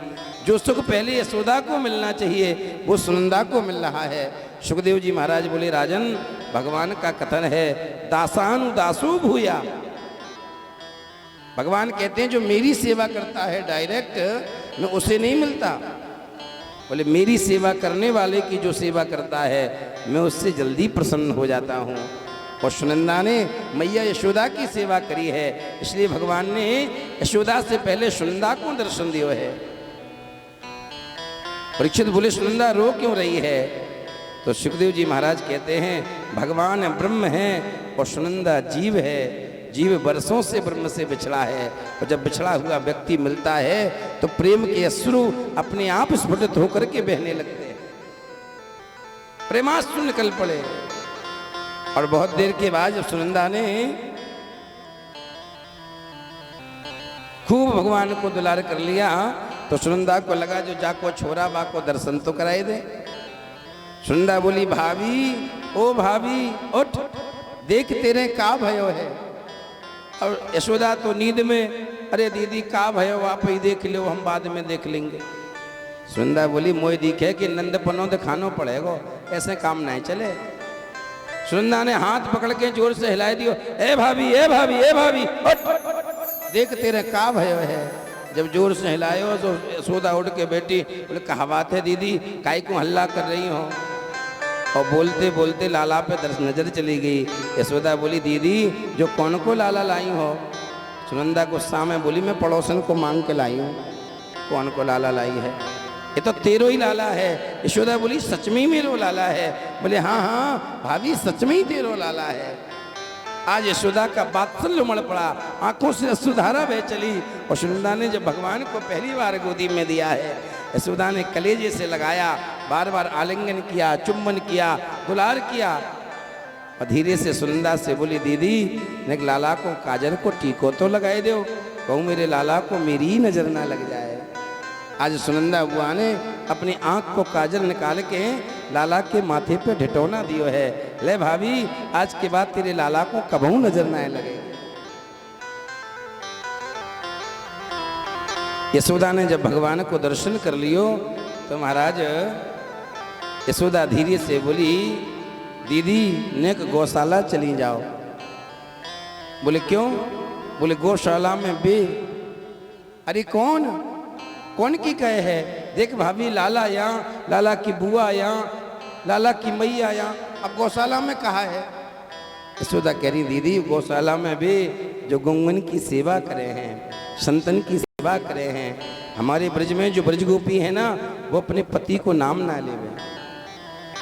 जो सुख पहले यशोदा को मिलना चाहिए वो सुनंदा को मिल रहा है। सुखदेव जी महाराज बोले, राजन भगवान का कथन है, दासानुदासो भूया। भगवान कहते हैं जो मेरी सेवा करता है डायरेक्ट, मैं उसे नहीं मिलता। बोले मेरी सेवा करने वाले की जो सेवा करता है मैं उससे जल्दी प्रसन्न हो जाता हूँ। और सुनंदा ने मैया यशोदा की सेवा करी है, इसलिए भगवान ने यशोदा से पहले सुनंदा को दर्शन दिया है। परीक्षित बोले, सुनंदा रो क्यों रही है? तो सुखदेव जी महाराज कहते हैं, भगवान ब्रह्म है और सुनंदा जीव है। जीव वर्षों से ब्रह्म से बिछड़ा है, और जब बिछड़ा हुआ व्यक्ति मिलता है तो प्रेम के अश्रु अपने आप स्फुटित होकर के बहने लगते हैं, प्रेमाश्रु निकल पड़े। और बहुत देर के बाद जब सुनंदा ने खूब भगवान को दुलार कर लिया तो सुनंदा को लगा जो जाको छोरा बा को दर्शन तो कराए दे। सुनंदा बोली, भाभी ओ भाभी उठ, देख तेरे का भयो है। और यशोदा तो नींद में, अरे दीदी का भयो आप ही देख लो, हम बाद में देख लेंगे। सुनंदा बोली, मोय दिखे कि नंद पनो दिखानो पड़ेगा, ऐसे काम नहीं चले। सुनंदा ने हाथ पकड़ के जोर से हिला दियो, ए भाभी ए भाभी ए भाभी उठ, देख तेरे का भयो है। जब जोर से हिलायो तो यशोदा उठ के बैठी। बोले, कहा बात है दीदी, काई को हल्ला कर रही हो? और बोलते बोलते लाला पे नजर चली गई। यशोदा बोली, दीदी जो कौन को लाला लाई हो? सुनंदा गुस्सा में बोली, मैं पड़ोसन को मांग के लाई हूँ। कौन को लाला लाई है? ये तो तेरो ही लाला है। यशोदा बोली, सच में ही मेरो लाला है? बोले, हाँ हाँ भाभी सच में ही तेरो लाला है। आज यशोदा का वात्सल्य उमड़ पड़ा, आंखों से अश्रुधारा बह चली। और सुनंदा ने जब भगवान को पहली बार गोदी में दिया है, यशोदा ने कलेजे से लगाया, बार बार आलिंगन किया, चुम्बन किया, दुलार किया। और धीरे से सुनंदा से बोली, दीदी ने लाला को काजल को टीको तो लगाए दो, कहूँ मेरे लाला को मेरी ही नजर ना लग जाए। आज सुनंदा बुआ ने अपनी आंख को काजल निकाल के लाला के माथे पे ढिटौना दियो है। ले भाभी, आज के बाद तेरे लाला को कबहू नजर ना लगे। यशोदा ने जब भगवान को दर्शन कर लियो तो महाराज यशोदा धीरे से बोली, दीदी नेक गौशाला चली जाओ। बोले क्यों? बोले गौशाला में बे। अरे कौन की कहे है? देख भाभी, लाला यहाँ, लाला की बुआ यहाँ, लाला की मैया यहाँ, अब गौशाला में कहा है? यशोदा कह रही, दीदी गौशाला में भी जो गुंगन की सेवा करे हैं, संतन की सेवा करे हैं। हमारे ब्रज में जो ब्रजगोपी है ना, वो अपने पति को नाम ना लेवे।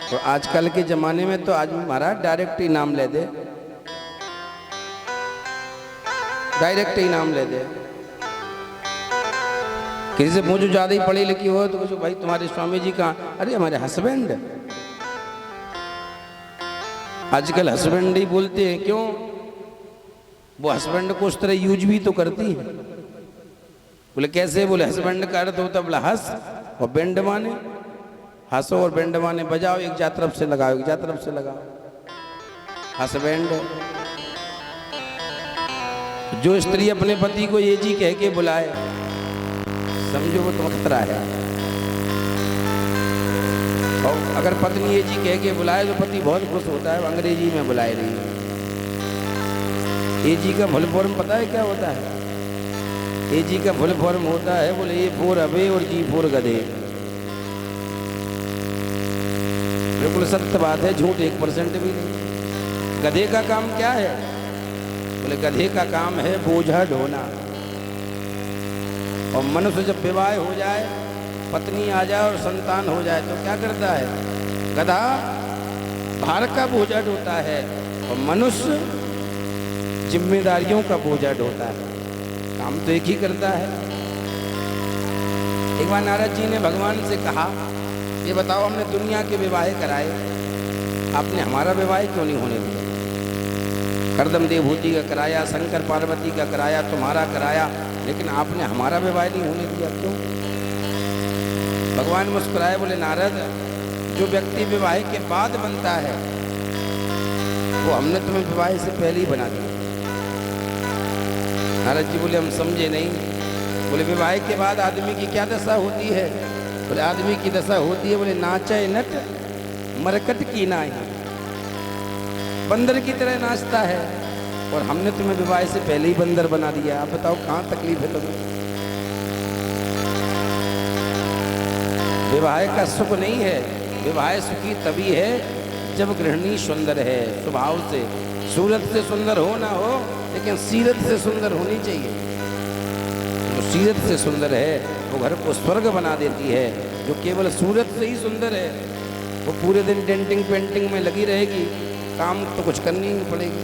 तो आजकल के जमाने में तो आज महाराज डायरेक्ट ही नाम ले दे, डायरेक्ट ही नाम ले दे। किसी से पूछो ज्यादा ही पढ़ी लिखी हो तो पूछो, भाई तुम्हारे स्वामी जी कहाँ? अरे हमारे हस्बैंड। आजकल हस्बैंड ही बोलते हैं, क्यों? वो हस्बैंड को उस तरह यूज भी तो करती है। बोले कैसे? बोले हस्बैंड का अर्थ होता बोला हंस, और बैंड माने हंसो और बैंड माने बजाओ, एक जा तरफ से लगाओ, एक जा तरफ से लगाओ, हस्बैंड। जो स्त्री अपने पति को ये जी कह के बुलाए, समझो वो तो खतरा है। और अगर पत्नी ये जी कह के बुलाए तो पति बहुत खुश होता है, अंग्रेजी में बुलाए रही है। ए जी का फुल फॉर्म पता है क्या होता है? ए जी का फुल फॉर्म होता है, बोले ए फोर अबे और जी फोर गधे। बिल्कुल सत्य बात है, झूठ 1% भी नहीं। गधे का काम क्या है? बोले गधे का काम है बोझा ढोना। और मनुष्य जब विवाह हो जाए, पत्नी आ जाए और संतान हो जाए तो क्या करता है? गधा भार का बोझा ढोता है और मनुष्य जिम्मेदारियों का बोझा ढोता है। काम तो एक ही करता है। एक बार नारद जी ने भगवान से कहा, ये बताओ, हमने दुनिया के विवाह कराए, आपने हमारा विवाह क्यों नहीं होने दिया? करदम देवभूति का कराया, शंकर पार्वती का कराया, तुम्हारा कराया, लेकिन आपने हमारा विवाह नहीं होने दिया, क्यों? भगवान मुस्कुराए, बोले नारद, जो व्यक्ति विवाह के बाद बनता है वो हमने तुम्हें विवाह से पहले ही बना दिया। नारद जी बोले हम समझे नहीं। बोले विवाह के बाद आदमी की क्या दशा होती है? बोले आदमी की दशा होती है, बोले नाचे नट मरकट की नाई, बंदर की तरह नाचता है, और हमने तुम्हें विवाह से पहले ही बंदर बना दिया। आप बताओ कहाँ तकलीफ है तुम्हें? विवाह का सुख नहीं है, विवाह सुखी तभी है जब गृहिणी सुंदर है स्वभाव से। सूरत से सुंदर हो ना हो, लेकिन सीरत से सुंदर होनी चाहिए। जो सीरत से सुंदर है वो घर को स्वर्ग बना देती है। जो केवल सूरत से ही सुंदर है वो पूरे दिन डेंटिंग पेंटिंग में लगी रहेगी, काम तो कुछ करनी नहीं पड़ेगी।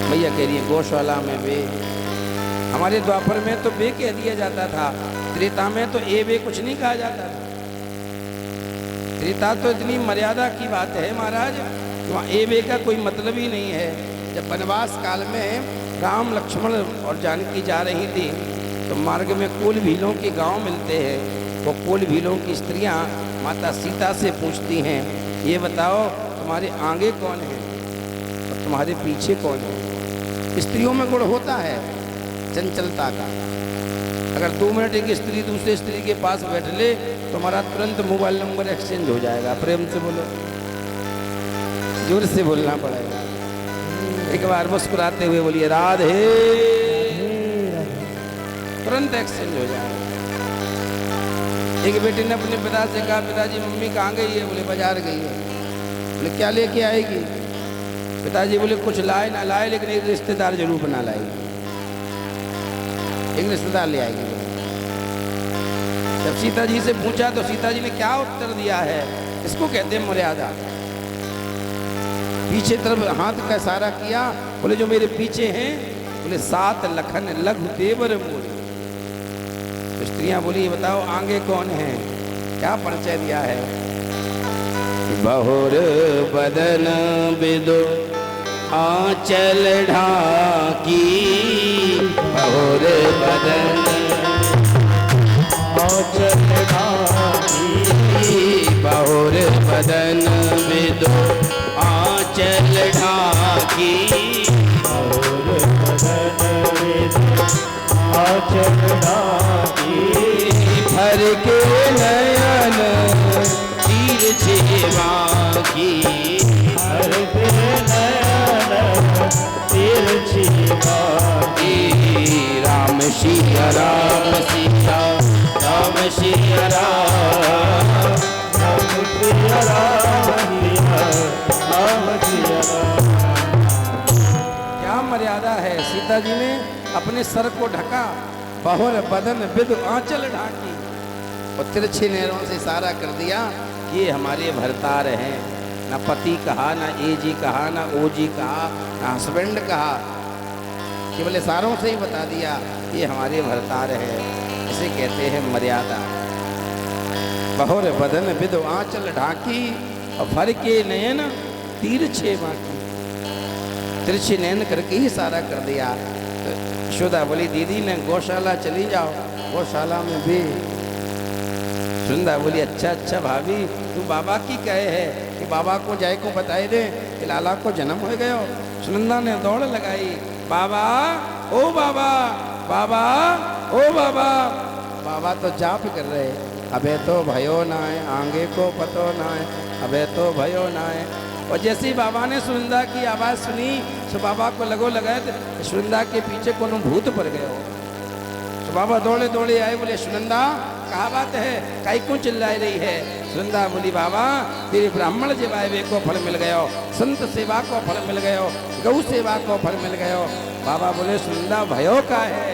भैया कह रही है गौशाला में वे, हमारे द्वापर में तो वे कह दिया जाता था, त्रेता में तो ए वे कुछ नहीं कहा जाता था। त्रेता तो इतनी मर्यादा की बात है महाराज, वहाँ ए वे का कोई मतलब ही नहीं है। जब वनवास काल में राम लक्ष्मण और जानकी जा रही थी तो मार्ग में कोल भीलों के गांव मिलते हैं। वो कोल भीलों की स्त्रियां माता सीता से पूछती हैं, ये बताओ तुम्हारे आगे कौन है और तुम्हारे पीछे कौन है? स्त्रियों में गुण होता है चंचलता का। अगर 2 मिनट एक स्त्री दूसरे स्त्री के पास बैठ ले तो हमारा तुरंत मोबाइल नंबर एक्सचेंज हो जाएगा। प्रेम से बोलो, जोर से बोलना पड़ेगा। एक बार मुस्कुराते हुए बोलिए राधे, तुरंत एक्सचेंज हो जाएगा। एक बेटी ने अपने पिता से कहा, पिताजी मम्मी कहाँ गई है? बोले बाजार गई है। बोले क्या लेके आएगी? पिताजी बोले कुछ लाए ना लाए, लेकिन एक रिश्तेदार जरूर बना लाएगी, एक रिश्तेदार ले आएगी। जब सीता जी से पूछा तो सीता जी ने क्या उत्तर दिया है? इसको कहते हैं मर्यादा। पीछे तरफ हाथ का इशारा किया, बोले जो मेरे पीछे हैं, बोले 7 लखन लघु तेवर मोरे। तो स्त्रियां बोली ये बताओ आगे कौन है? क्या परिचय दिया है? बहुर बदन बिदु आंचल ढाकी, बहुर बदन आंचल ढाकी, बहुर बदन बिदु आंचल ढाकी, बहुर बदन बिदु आंचल ढाकी, भर के नयन तीर छेवा की, भर के नयन तीर छेवा की। राम सिया राम सीता, राम सिया राम, राम सिया राम, राम सिया राम। क्या मर्यादा है! सीता जी ने अपने सर को ढका, बहुर बदन बिदु आंचल ढाकी, और तिरछे नहरों से इशारा कर दिया कि ये हमारे भरतार हैं। ना पति कहा, ना ए जी कहा, ना ओ जी कहा, ना हस्बैंड कहा, केवल इशारों से ही बता दिया ये हमारे भरतार हैं। इसे कहते हैं मर्यादा। बहुर बदन बिदु आंचल ढाकी, और भर के नयन तिरछे बाकी, तिरछे नयन करके ही इशारा कर दिया। तो यशोदा बोली दीदी ने गौशाला चली जाओ, गौशाला में भी। सुनंदा बोली अच्छा अच्छा भाभी, तू बाबा की कहे है कि बाबा को जाए को बताए दे कि लाला को जन्म हो गयो। सुनंदा ने दौड़ लगाई, बाबा ओ बाबा, बाबा ओ बाबा। बाबा तो जाप कर रहे, अबे तो भयो ना है, आगे को पतो ना है, अबे तो भयो ना है। और जैसे ही बाबा ने सुनंदा की आवाज़ सुनी तो बाबा को लगो लगाए तो सुनंदा के पीछे कोनो भूत पड़ गया। तो बाबा दौड़े दौड़े आए, बोले सुनंदा क्या बात है, काई क्यों चिल्लाई रही है? सुनंदा बोली बाबा तेरे ब्राह्मण सेवाए को फल मिल गयो, संत सेवा को फल मिल गयो, गौ सेवा को फल मिल गयो। बाबा बोले सुनंदा भयो का है?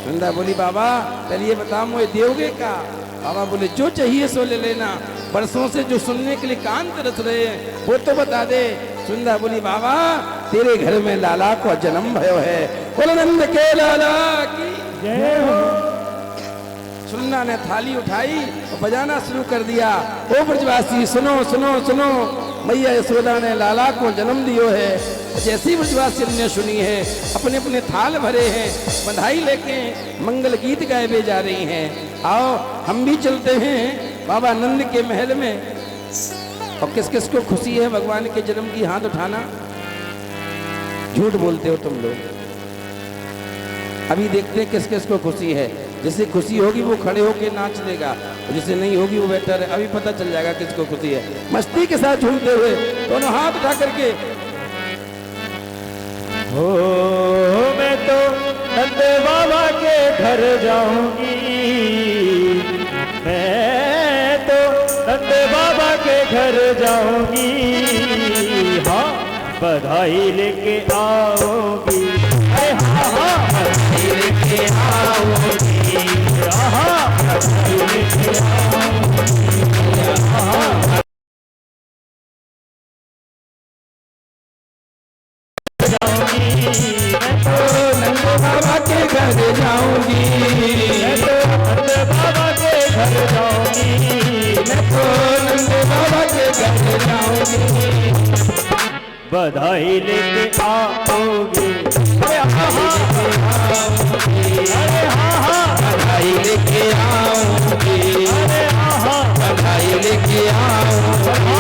सुनंदा बोली बाबा चलिए बताओ मुझे देवगे का? बाबा बोले जो चाहिए सो ले लेना, बरसों से जो सुनने के लिए कान तरस रहे हैं वो तो बता दे। सुनंदा बोली बाबा तेरे घर में लाला को जन्म भयो है, बोल नंद के लाला की जय हो। सुनंदा ने थाली उठाई और बजाना शुरू कर दिया। ओ ब्रजवासी सुनो सुनो सुनो, मैया यशोदा ने लाला को जन्म दियो है। जैसी ब्रजवासी ने सुनी है, अपने अपने थाल भरे हैं, बधाई लेके मंगल गीत गाए जा रही हैं। आओ हम भी चलते हैं बाबा नंद के महल में। और किस किस को खुशी है भगवान के जन्म की? हाथ उठाना। झूठ बोलते हो तुम लोग। अभी देखते हैं किस किस को खुशी है। जिसे खुशी होगी वो खड़े होके नाच लेगा, और जिसे नहीं होगी वो बैठा रहे। अभी पता चल जाएगा किसको खुशी है। मस्ती के साथ झूमते हुए दोनों हाथ उठा करके। हो मैं तो नंद बाबा के घर जाऊंगी, मैं तो नंद बाबा के घर जाऊंगी। हाँ बधाई लेके आओगी, हाँ हाँ बधाई लेके आओगी, हाँ बधाई लेके आओगी, हाँ नंद बाबा के घर जाऊंगी, मैं तो नंद बाबा के घर जाऊंगी, मैं तो नंद बाबा के घर जाऊंगी। बधाई लेके आओगे, अरे हाँ हाँ बधाई लेके आऊंगी, अरे हाँ बधाई लेके आऊंगी।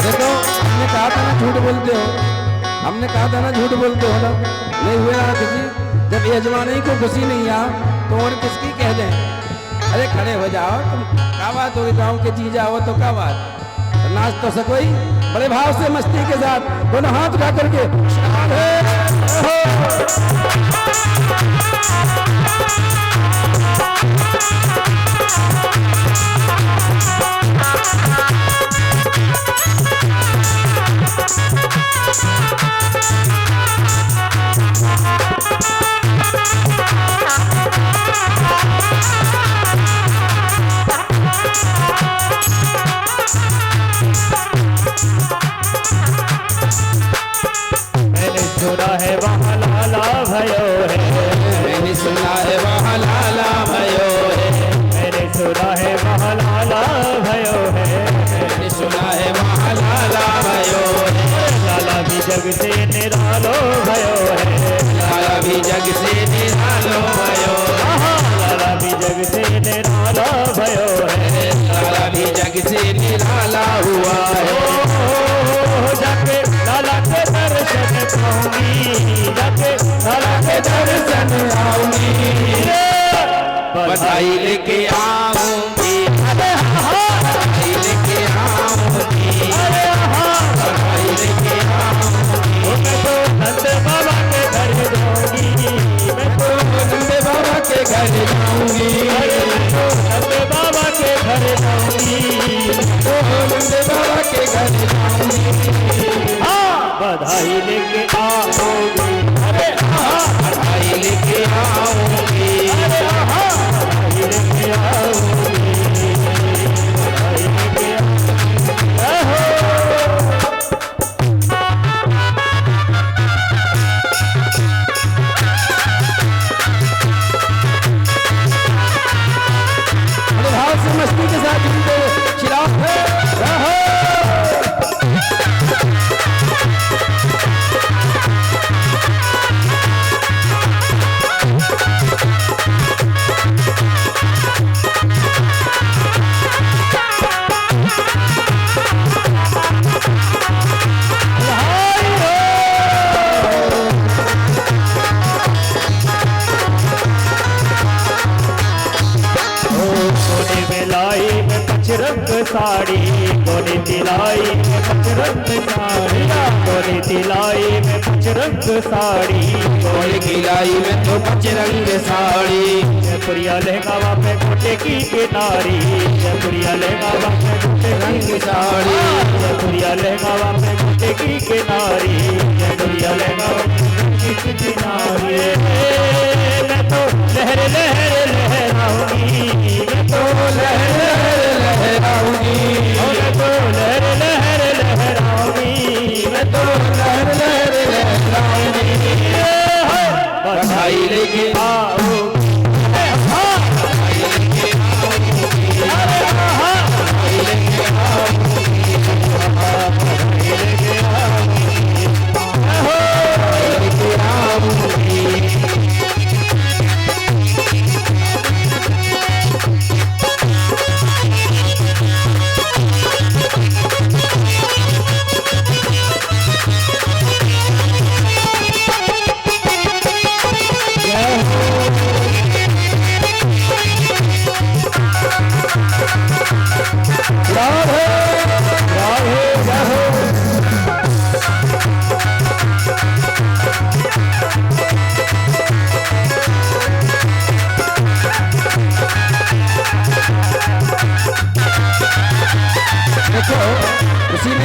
देखो हमने कहा था ना झूठ बोलते हो, हमने कहा था ना झूठ बोलते हो ना। नहीं हुए ना खुशी? जब यजमान ही को खुशी नहीं आ तो और किसकी कह दें? अरे खड़े हो जाओ तुम, क्या बात होगी? गाँव के जी जाओ तो क्या बात? तो नाच तो सको ही बड़े भाव से मस्ती के साथ, दोनों हाथ उठा करके। मैंने सुना है वहाँ लाला भयो है, मैंने सुना है वहाँ लाला भयो है, मैंने सुना है वहाँ लाला भयो है, मैंने सुना है वहाँ लाला भयो है। लाला भी जग से निरालो भयो है, लाला भी जग से निरालो भयो है, लाला भी जग से निराला भयो है, लाला भी जग से निराला हुआ है। जाके लाला के दर्शन पाऊंगी, जाके लाला के दर्शन आऊंगी, बधाई लेके आऊंगी, बधाई लेके आऊंगी, बधाई लेके आऊंगी। मैं तो नंद बाबा के घर जाऊंगी, मैं तो नंद बाबा के घर जाऊंगी, नंद बाबा के घर जाऊंगी, नंद बाबा के घर जाऊंगी। बधाई लेके आओगी, अरे बधाई लेके आऊंगी, बधाई लेके आओगी, बधाई लेके बड़े भाव से मस्ती के साथ झूमते हुए चिराग है रहो। कोने में लाई में पचरंग साड़ी, कोने तिलाई में पचरंग साड़ी, कोने तिलाई में पचरंग साड़ी, कोई गिलाई में तो पचरंग साड़ी, जयपुरिया लहंगा पे गोटे की किनारी, जयपुरिया लहंगा पे गोटे रंग साड़ी, जयपुरिया लहंगा पे गोटे की किनारी, जयपुरिया लहंगा की किनारी। मैं तो लहर लहर लहराऊंगी, मैं तो लहर लहराऊंगी, मैं तो लहर लहर लहराऊंगी, मैं तो लहर लहराऊंगी।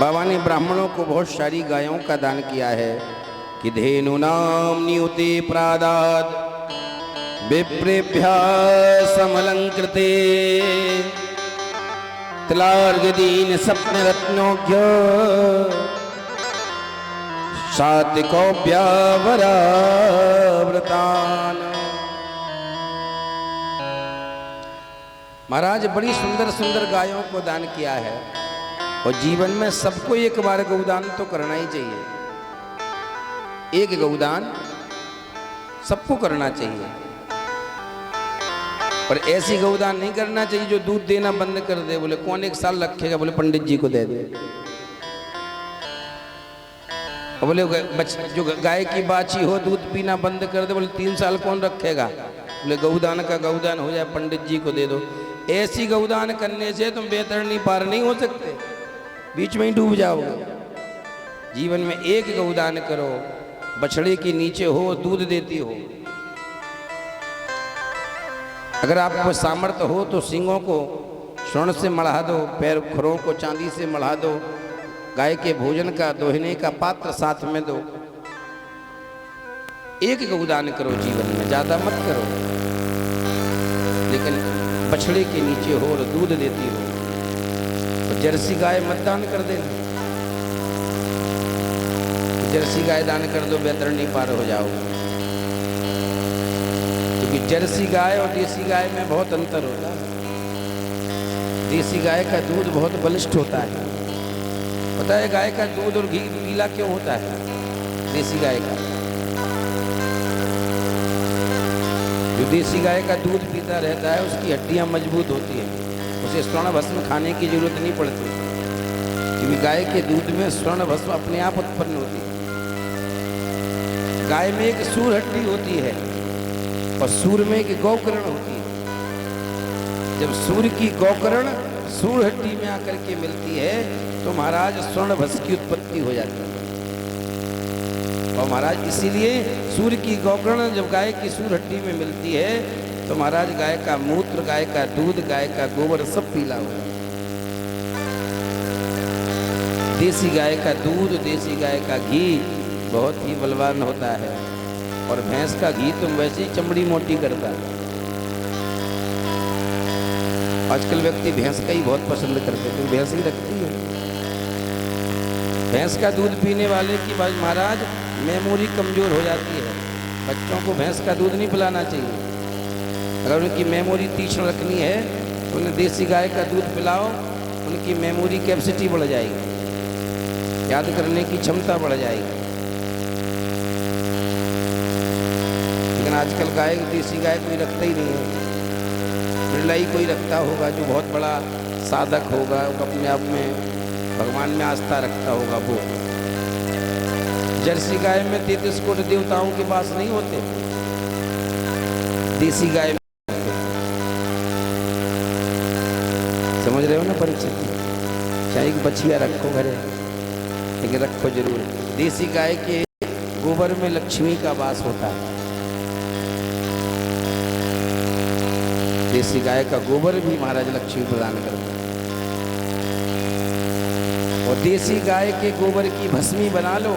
बाबा ने ब्राह्मणों को बहुत सारी गायों का दान किया है कि धेनु नाम नियुते प्रादाद विप्रेभ्य समलंकृते तिलार्गदीन स्वप्न रत्नोज्ञ सात्विकोव्यावराव्रतान। महाराज बड़ी सुंदर सुंदर गायों को दान किया है और जीवन में सबको एक बार गौदान तो करना ही चाहिए। एक गौदान सबको करना चाहिए, पर ऐसी गौदान नहीं करना चाहिए जो दूध देना बंद कर दे। बोले कौन 1 साल रखेगा? बोले पंडित जी को दे दे। और बोले जो गाय की बाछी हो दूध पीना बंद कर दे। बोले 3 साल कौन रखेगा? बोले गौदान का गौदान हो जाए, पंडित जी को दे दो। ऐसी गौदान करने से तुम बेतरनी पार नहीं हो सकते, बीच में ही डूब जाओगे। जीवन में एक गौदान करो, बछड़े के नीचे हो, दूध देती हो। अगर आपको सामर्थ्य हो तो सींगों को स्वर्ण से मढ़ा दो, पैर खुरों को चांदी से मढ़ा दो, गाय के भोजन का दोहने का पात्र साथ में दो। एक गौदान करो जीवन में, ज्यादा मत करो, लेकिन बछड़े के नीचे हो और दूध देती हो। तो जर्सी गाय मत दान कर देना, जर्सी गाय दान कर दो, बेतरनी पार हो जाओगे। क्योंकि जर्सी गाय और देसी गाय में बहुत अंतर होता है। देसी गाय का दूध बहुत बलिष्ठ होता है। पता है गाय का दूध और घी पीला क्यों होता है? देसी गाय का, जो देसी गाय का दूध पीता रहता है उसकी हड्डियां मजबूत होती हैं, उसे स्वर्ण भस्म खाने की जरूरत नहीं पड़ती, क्योंकि गाय के दूध में स्वर्ण भस्म अपने आप उत्पन्न होती है। गाय में एक सूर हड्डी होती है और सूर में एक गौकर्ण होती है। जब सूर की गौकर्ण सूर हड्डी में आकर के मिलती है तो महाराज स्वर्ण भस्म की उत्पत्ति हो जाती है। और महाराज इसीलिए सूर की गौकर्ण जब गाय की सूर हड्डी में मिलती है तो महाराज गाय का मूत्र, गाय का दूध, गाय का गोबर सब पीला होता है। देसी गाय का दूध, देसी गाय का घी बहुत ही बलवान होता है, और भैंस का घी तो वैसे ही चमड़ी मोटी करता है। आजकल व्यक्ति भैंस का ही बहुत पसंद करते हैं, तो भैंस ही रखती है। भैंस का दूध पीने वाले की महाराज मेमोरी कमजोर हो जाती है। बच्चों को भैंस का दूध नहीं पिलाना चाहिए। अगर उनकी मेमोरी तीक्ष्ण रखनी है तो उन्हें देसी गाय का दूध पिलाओ, उनकी मेमोरी कैपेसिटी बढ़ जाएगी, याद करने की क्षमता बढ़ जाएगी। लेकिन आजकल गाय, देसी गाय कोई रखता ही नहीं है। बिरला ही कोई रखता होगा जो बहुत बड़ा साधक होगा, वो अपने आप में भगवान में आस्था रखता होगा वो। जर्सी गाय में 33 कोटि देवताओं के पास नहीं होते, देसी गाय में। समझ रहे हो ना परीक्षित? चाहे एक बछिया रखो घरे, लेकिन रखो जरूर। देसी गाय के गोबर में लक्ष्मी का वास होता है। देसी गाय का गोबर भी महाराज लक्ष्मी प्रदान करता है। और देसी गाय के गोबर की भस्मी बना लो,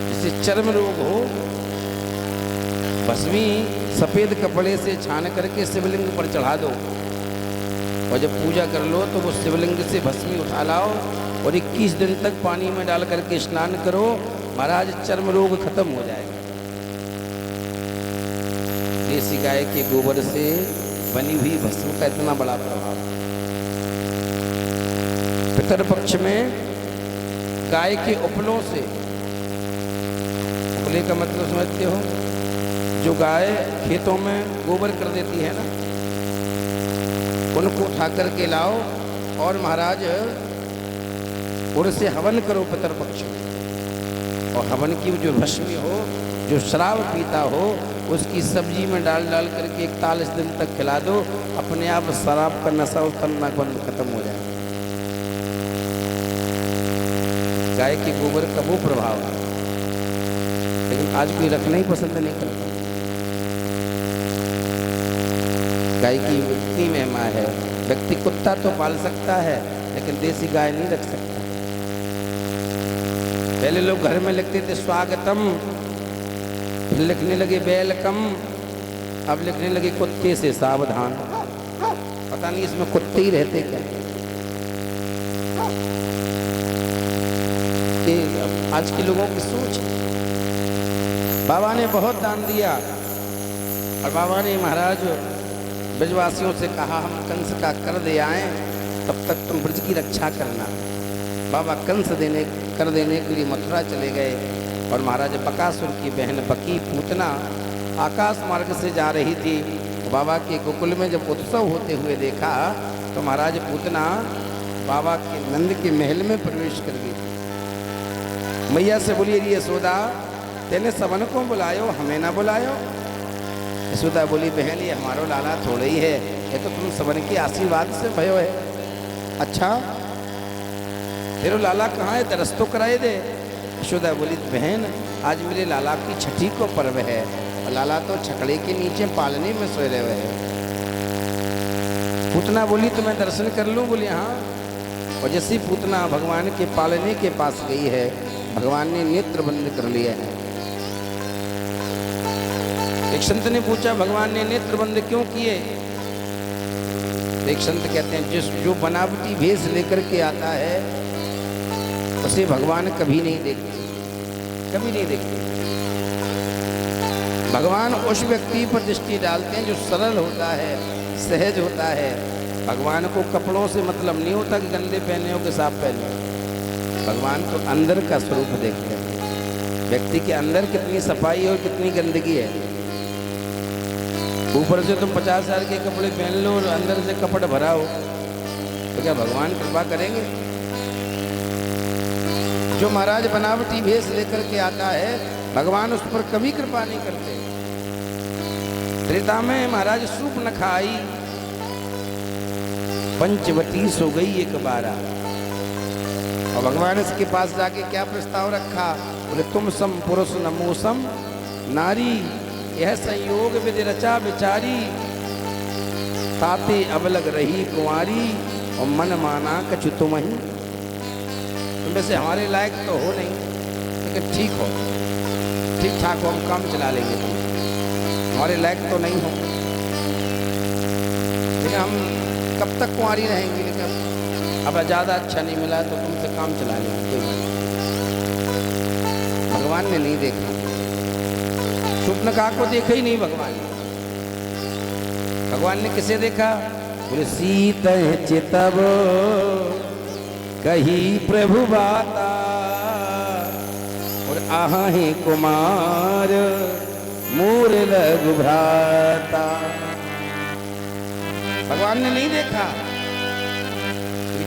जिसे चर्म रोग हो, भस्मी सफेद कपड़े से छान करके शिवलिंग पर चढ़ा दो, और जब पूजा कर लो तो वो शिवलिंग से भस्मी उठा लाओ और 21 दिन तक पानी में डाल करके स्नान करो, महाराज चर्म रोग खत्म हो जाएगा। देसी गाय के गोबर से बनी हुई भस्म का इतना बड़ा प्रभाव। पितरपक्ष में गाय के उपलों से, उपले का मतलब समझते हो, जो गाय खेतों में गोबर कर देती है ना, उनको उठा करके लाओ और महाराज उनसे हवन करो पितरपक्ष में। और हवन की जो भस्मी हो, जो शराब पीता हो, उसकी सब्जी में डाल करके 41 दिन तक खिला दो, अपने आप शराब का नशा उतरना बंद खत्म हो जाए। गाय के गोबर का वो प्रभाव है, लेकिन आज कोई रखना ही पसंद नहीं करता। गाय की इतनी महिमा है, व्यक्ति कुत्ता तो पाल सकता है लेकिन देसी गाय नहीं रख सकता। पहले लोग घर में लिखते थे स्वागतम, फिर लिखने लगे वेलकम, अब लिखने लगे कुत्ते से सावधान। पता नहीं इसमें कुत्ते ही रहते क्या। कि आज के लोगों की सोच। बाबा ने बहुत दान दिया और बाबा ने महाराज ब्रजवासियों से कहा हम कंस का कर दे आए, तब तक तुम ब्रज की रक्षा करना। बाबा कंस कर देने के लिए मथुरा चले गए और महाराज बकासुर की बहन बकी पूतना आकाश मार्ग से जा रही थी। बाबा के गोकुल में जब उत्सव होते हुए देखा तो महाराज पूतना बाबा के नंद के महल में प्रवेश कर गई। मैया से बोली अरे यशोदा, तेने सबन को बुलायो, हमें ना बुलायो। यशोदा बोली बहन ये हमारो लाला थोड़े ही है, ये तो तुम सबन के आशीर्वाद से भयो है। अच्छा तेरो लाला कहाँ है, दरस तो कराए दे। यशोदा बोली बहन आज मेरे लाला की छठी को पर्व है और लाला तो छकड़े के नीचे पालने में सोए रहे हैं। पूतना बोली तो मैं दर्शन कर लूँ। बोली हाँ। और जैसी पूतना भगवान के पालने के पास गई है, भगवान ने नेत्र बंद कर लिया है। एक संत ने पूछा भगवान ने नेत्र बंद क्यों किए। एक संत कहते हैं जो बनावटी भेष लेकर के आता है उसे भगवान कभी नहीं देखते, कभी नहीं देखते। भगवान उस व्यक्ति पर दृष्टि डालते हैं जो सरल होता है, सहज होता है। भगवान को कपड़ों से मतलब नहीं होता कि गंदे पहने हो कि साफ पहने हो। भगवान तो अंदर का स्वरूप देखते हैं, व्यक्ति के अंदर कितनी सफाई और कितनी गंदगी है। ऊपर से तुम 50,000 के कपड़े पहन लो और अंदर से कपट भरा हो तो क्या भगवान कृपा करेंगे? जो महाराज बनावटी भेष लेकर के आता है भगवान उस पर कभी कृपा नहीं करते। त्रेता में महाराज सूप न खाई, पंचवटी सो गई एक बारा। और भगवान इसके पास जाके क्या प्रस्ताव रखा, बोले तुम सम पुरुष नमोसम नारी, यह संयोग विधि रचा विचारी, ताते अब लग रही कुंवारी और मन माना कछु तुम ही। तुम वैसे हमारे लायक तो हो नहीं, लेकिन ठीक हो, ठीक ठाक हो, हम काम चला लेंगे। तुम हमारे लायक तो नहीं हो, लेकिन हम कब तक कुंवारी रहेंगे। लेकिन अब ज़्यादा अच्छा नहीं मिला तो तुमसे काम चला लेंगे, कोई बात नहीं। भगवान ने नहीं देखा, शुभनका को देखा ही नहीं भगवान ने। भगवान ने किसे देखा, बोले सीत चितब कही प्रभु बाता और आहे कुमार मूर लघु भ्राता। भगवान ने नहीं देखा।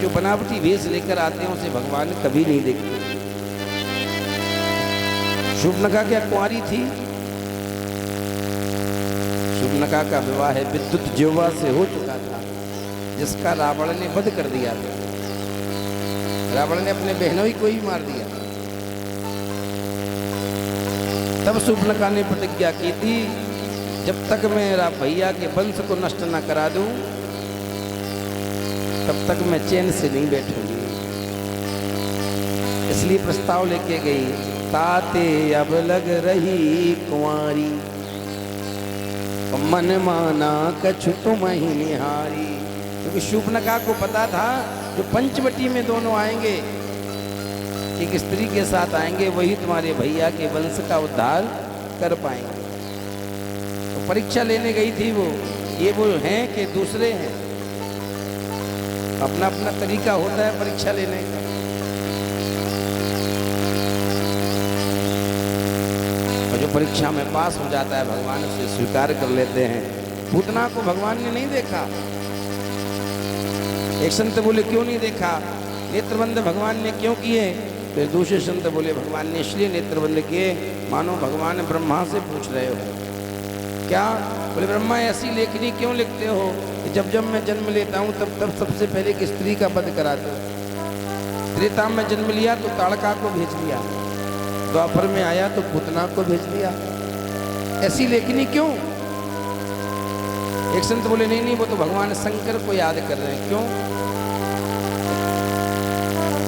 जो बनावटी भेष लेकर आते हैं उसे भगवान कभी नहीं देखते। शुभनका क्या कुंवारी थी? शुभनका का विवाह विद्युत ज्योवा से हो चुका था, जिसका रावण ने वध कर दिया था। रावण ने अपने बहनोई को ही मार दिया। तब शुभनका ने प्रतिज्ञा की थी जब तक मैं भैया के वंश को नष्ट न करा दूं तब तक मैं चैन से नहीं बैठूंगी। इसलिए प्रस्ताव लेके गई, ताते अब लग रही कुंवारी मन माना कछु तुम ही निहारी। क्योंकि शुभनका को पता था जो पंचवटी में दोनों आएंगे, एक स्त्री के साथ आएंगे, वही तुम्हारे भैया के वंश का उद्धार कर पाएंगे। तो परीक्षा लेने गई थी वो, ये वो हैं कि दूसरे हैं। अपना अपना तरीका होता है परीक्षा लेने का। और जो परीक्षा में पास हो जाता है भगवान उसे स्वीकार कर लेते हैं। पूतना को भगवान ने नहीं देखा। एक संत बोले क्यों नहीं देखा, नेत्रबंद भगवान ने क्यों किए? फिर दूसरे संत बोले भगवान ने इसलिए नेत्रबंद किए मानो भगवान ब्रह्मा से पूछ रहे हो। क्या? बोले ब्रह्मा ऐसी लेखनी क्यों लिखते हो कि जब जब मैं जन्म लेता हूँ तब तब सबसे पहले एक स्त्री का वध कराते हो। त्रेता में जन्म लिया तो ताड़का को भेज दिया, द्वापर में आया तो पूतना को भेज दिया। ऐसी लेखनी क्यों? एक संत बोले नहीं नहीं, वो तो भगवान शंकर को याद कर रहे हैं। क्यों?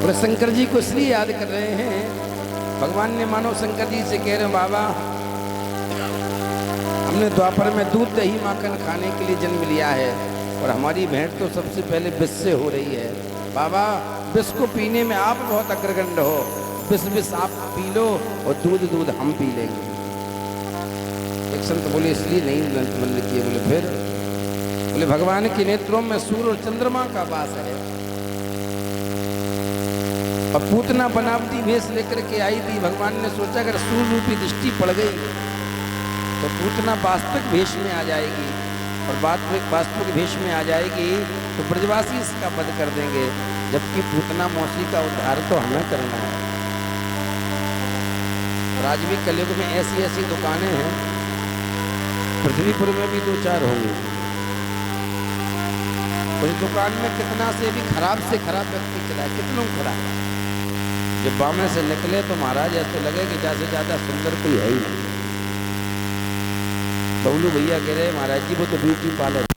बोले शंकर जी को इसलिए याद कर रहे हैं भगवान ने मानव शंकर जी से कह रहे हो बाबा, हमने द्वापर में दूध दही माखन खाने के लिए जन्म लिया है और हमारी भेंट तो सबसे पहले विष से हो रही है। बाबा विष को पीने में आप बहुत अग्रगण्य हो, विष आप पी लो और दूध दूध हम पी लेंगे। एक संत बोले इसलिए नहीं बंद किए। बोले फिर? बोले भगवान के नेत्रों में सूर्य और चंद्रमा का वास है और पूतना बनावटी भेष लेकर के आई थी। भगवान ने सोचा अगर सूर्य रूपी दृष्टि पड़ गई तो पूतना वास्तविक भेष में आ जाएगी और वास्तविक भेष में आ जाएगी तो ब्रजवासी इसका वध कर देंगे, जबकि पूतना मौसी का उद्धार तो हमें करना है। और आज भी कलयुग में ऐसी ऐसी दुकानें हैं, पृथ्वीपुर में भी 2-4 होंगी। उस दुकान में कितना से भी खराब से खराब व्यक्ति चला है, कितनों खराब। जब बामे से निकले तो महाराज ऐसे लगे कि ज़्यादा से ज़्यादा सुंदर कोई है ही नहीं। बबलू भैया कह रहे महाराज जी वो तो ब्यूटी पार्लर।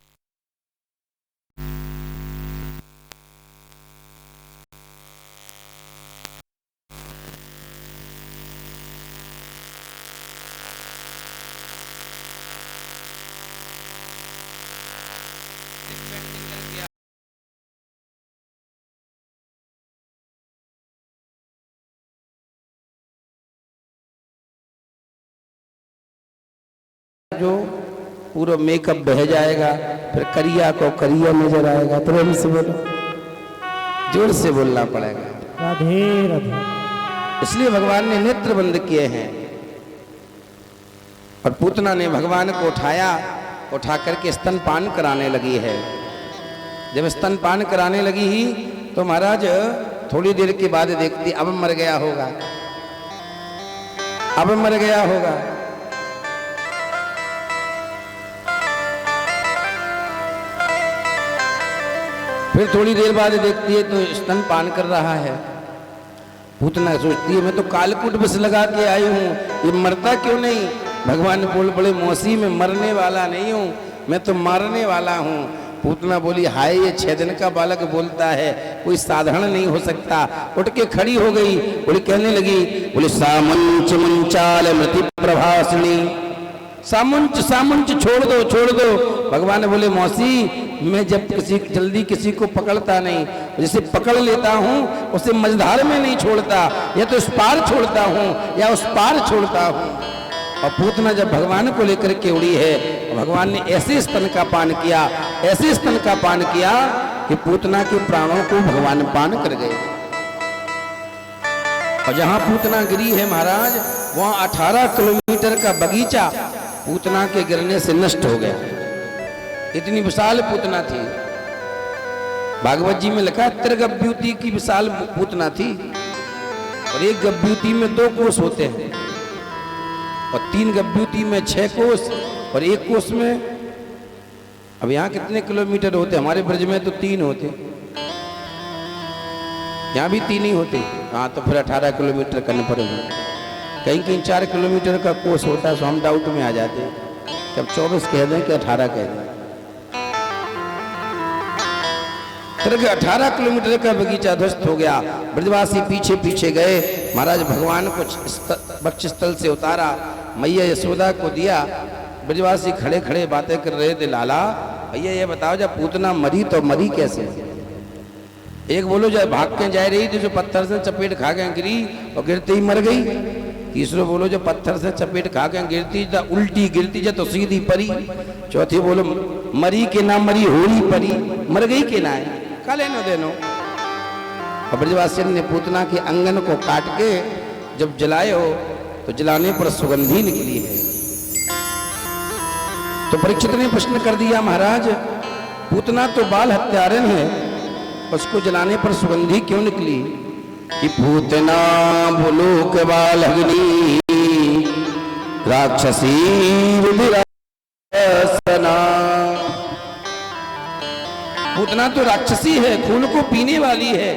जो पूरा मेकअप बह जाएगा, फिर करिया को करिया नजर आएगा। प्रेम से बोलो, जोर से बोलना पड़ेगा। राधे राधे। इसलिए भगवान ने नेत्र बंद किए हैं और पूतना ने भगवान को उठा करके स्तनपान कराने लगी है। जब स्तनपान कराने लगी ही तो महाराज थोड़ी देर के बाद देखती अब मर गया होगा, अब मर गया होगा। फिर थोड़ी देर बाद देखती है तो स्तनपान कर रहा है। पूतना सोचती है मैं तो कालकूट विष लगा के आई हूँ, ये मरता क्यों नहीं? भगवान बोल पड़े मौसी में मरने वाला नहीं हूँ, मैं तो मारने वाला हूँ। पूतना बोली हाय ये 6 दिन का बालक बोलता है, कोई साधारण नहीं हो सकता। उठ के खड़ी हो गई, बोली कहने लगी, बोली सामुंच मुंचाल मृति प्रभासिनी, सामुंच सामुंच छोड़ दो। भगवान ने बोले मौसी मैं जब जल्दी किसी को पकड़ता नहीं, जिसे पकड़ लेता हूँ उसे मझधार में नहीं छोड़ता, या तो उस पार छोड़ता हूँ या उस पार छोड़ता हूँ। और पूतना जब भगवान को लेकर के उड़ी है, भगवान ने ऐसे स्तन का पान किया, ऐसे स्तन का पान किया कि पूतना के प्राणों को भगवान पान कर गए। और जहां पूतना गिरी है महाराज, वहां 18 किलोमीटर का बगीचा पूतना के गिरने से नष्ट हो गया। इतनी विशाल पूतना थी। भागवत जी में लिखा है त्रिगभ्यूति की विशाल पूतना थी और एक गभ्यूति में 2 कोष होते हैं और 3 गभ्यूति में 6 कोष और 1 कोष में। अब यहाँ कितने किलोमीटर होते? हमारे ब्रज में तो 3 होते, यहाँ भी 3 ही होते। हाँ तो फिर 18 किलोमीटर करने पड़ेगा। कहीं 4 किलोमीटर का कोष होता है, तो हम डाउट में आ जाते हैं कि अब 24 कह दें कि 18 कह दें। 18 किलोमीटर का बगीचा ध्वस्त हो गया। ब्रजवासी पीछे पीछे गए, महाराज भगवान को वक्ष स्थल से उतारा, मैया यशोदा को दिया। ब्रजवासी खड़े खड़े बातें कर रहे थे, लाला भैया ये बताओ जब पूतना मरी तो मरी कैसे? एक बोलो जब भाग के जा रही थी, जो पत्थर से चपेट खा के गिरी और गिरते ही मर गई। तीसरो बोलो जो पत्थर से चपेट खा के गिरती जा उल्टी गिरती जा तो सीधी परी। चौथी बोलो मरी के ना मरी होली परी, मर गई के ना है का लेनो देनो। और ब्रजवासियों ने पूतना के अंगन को काट के जब जलाए हो तो जलाने पर सुगंधी निकली है। तो परीक्षित ने प्रश्न कर दिया महाराज पूतना तो बाल हत्यारन है, उसको जलाने पर सुगंधी क्यों निकली? कि पूतना भूलोक बाल अग्नि राक्षसी रुधिरासना। पूतना तो राक्षसी है, खून को पीने वाली है,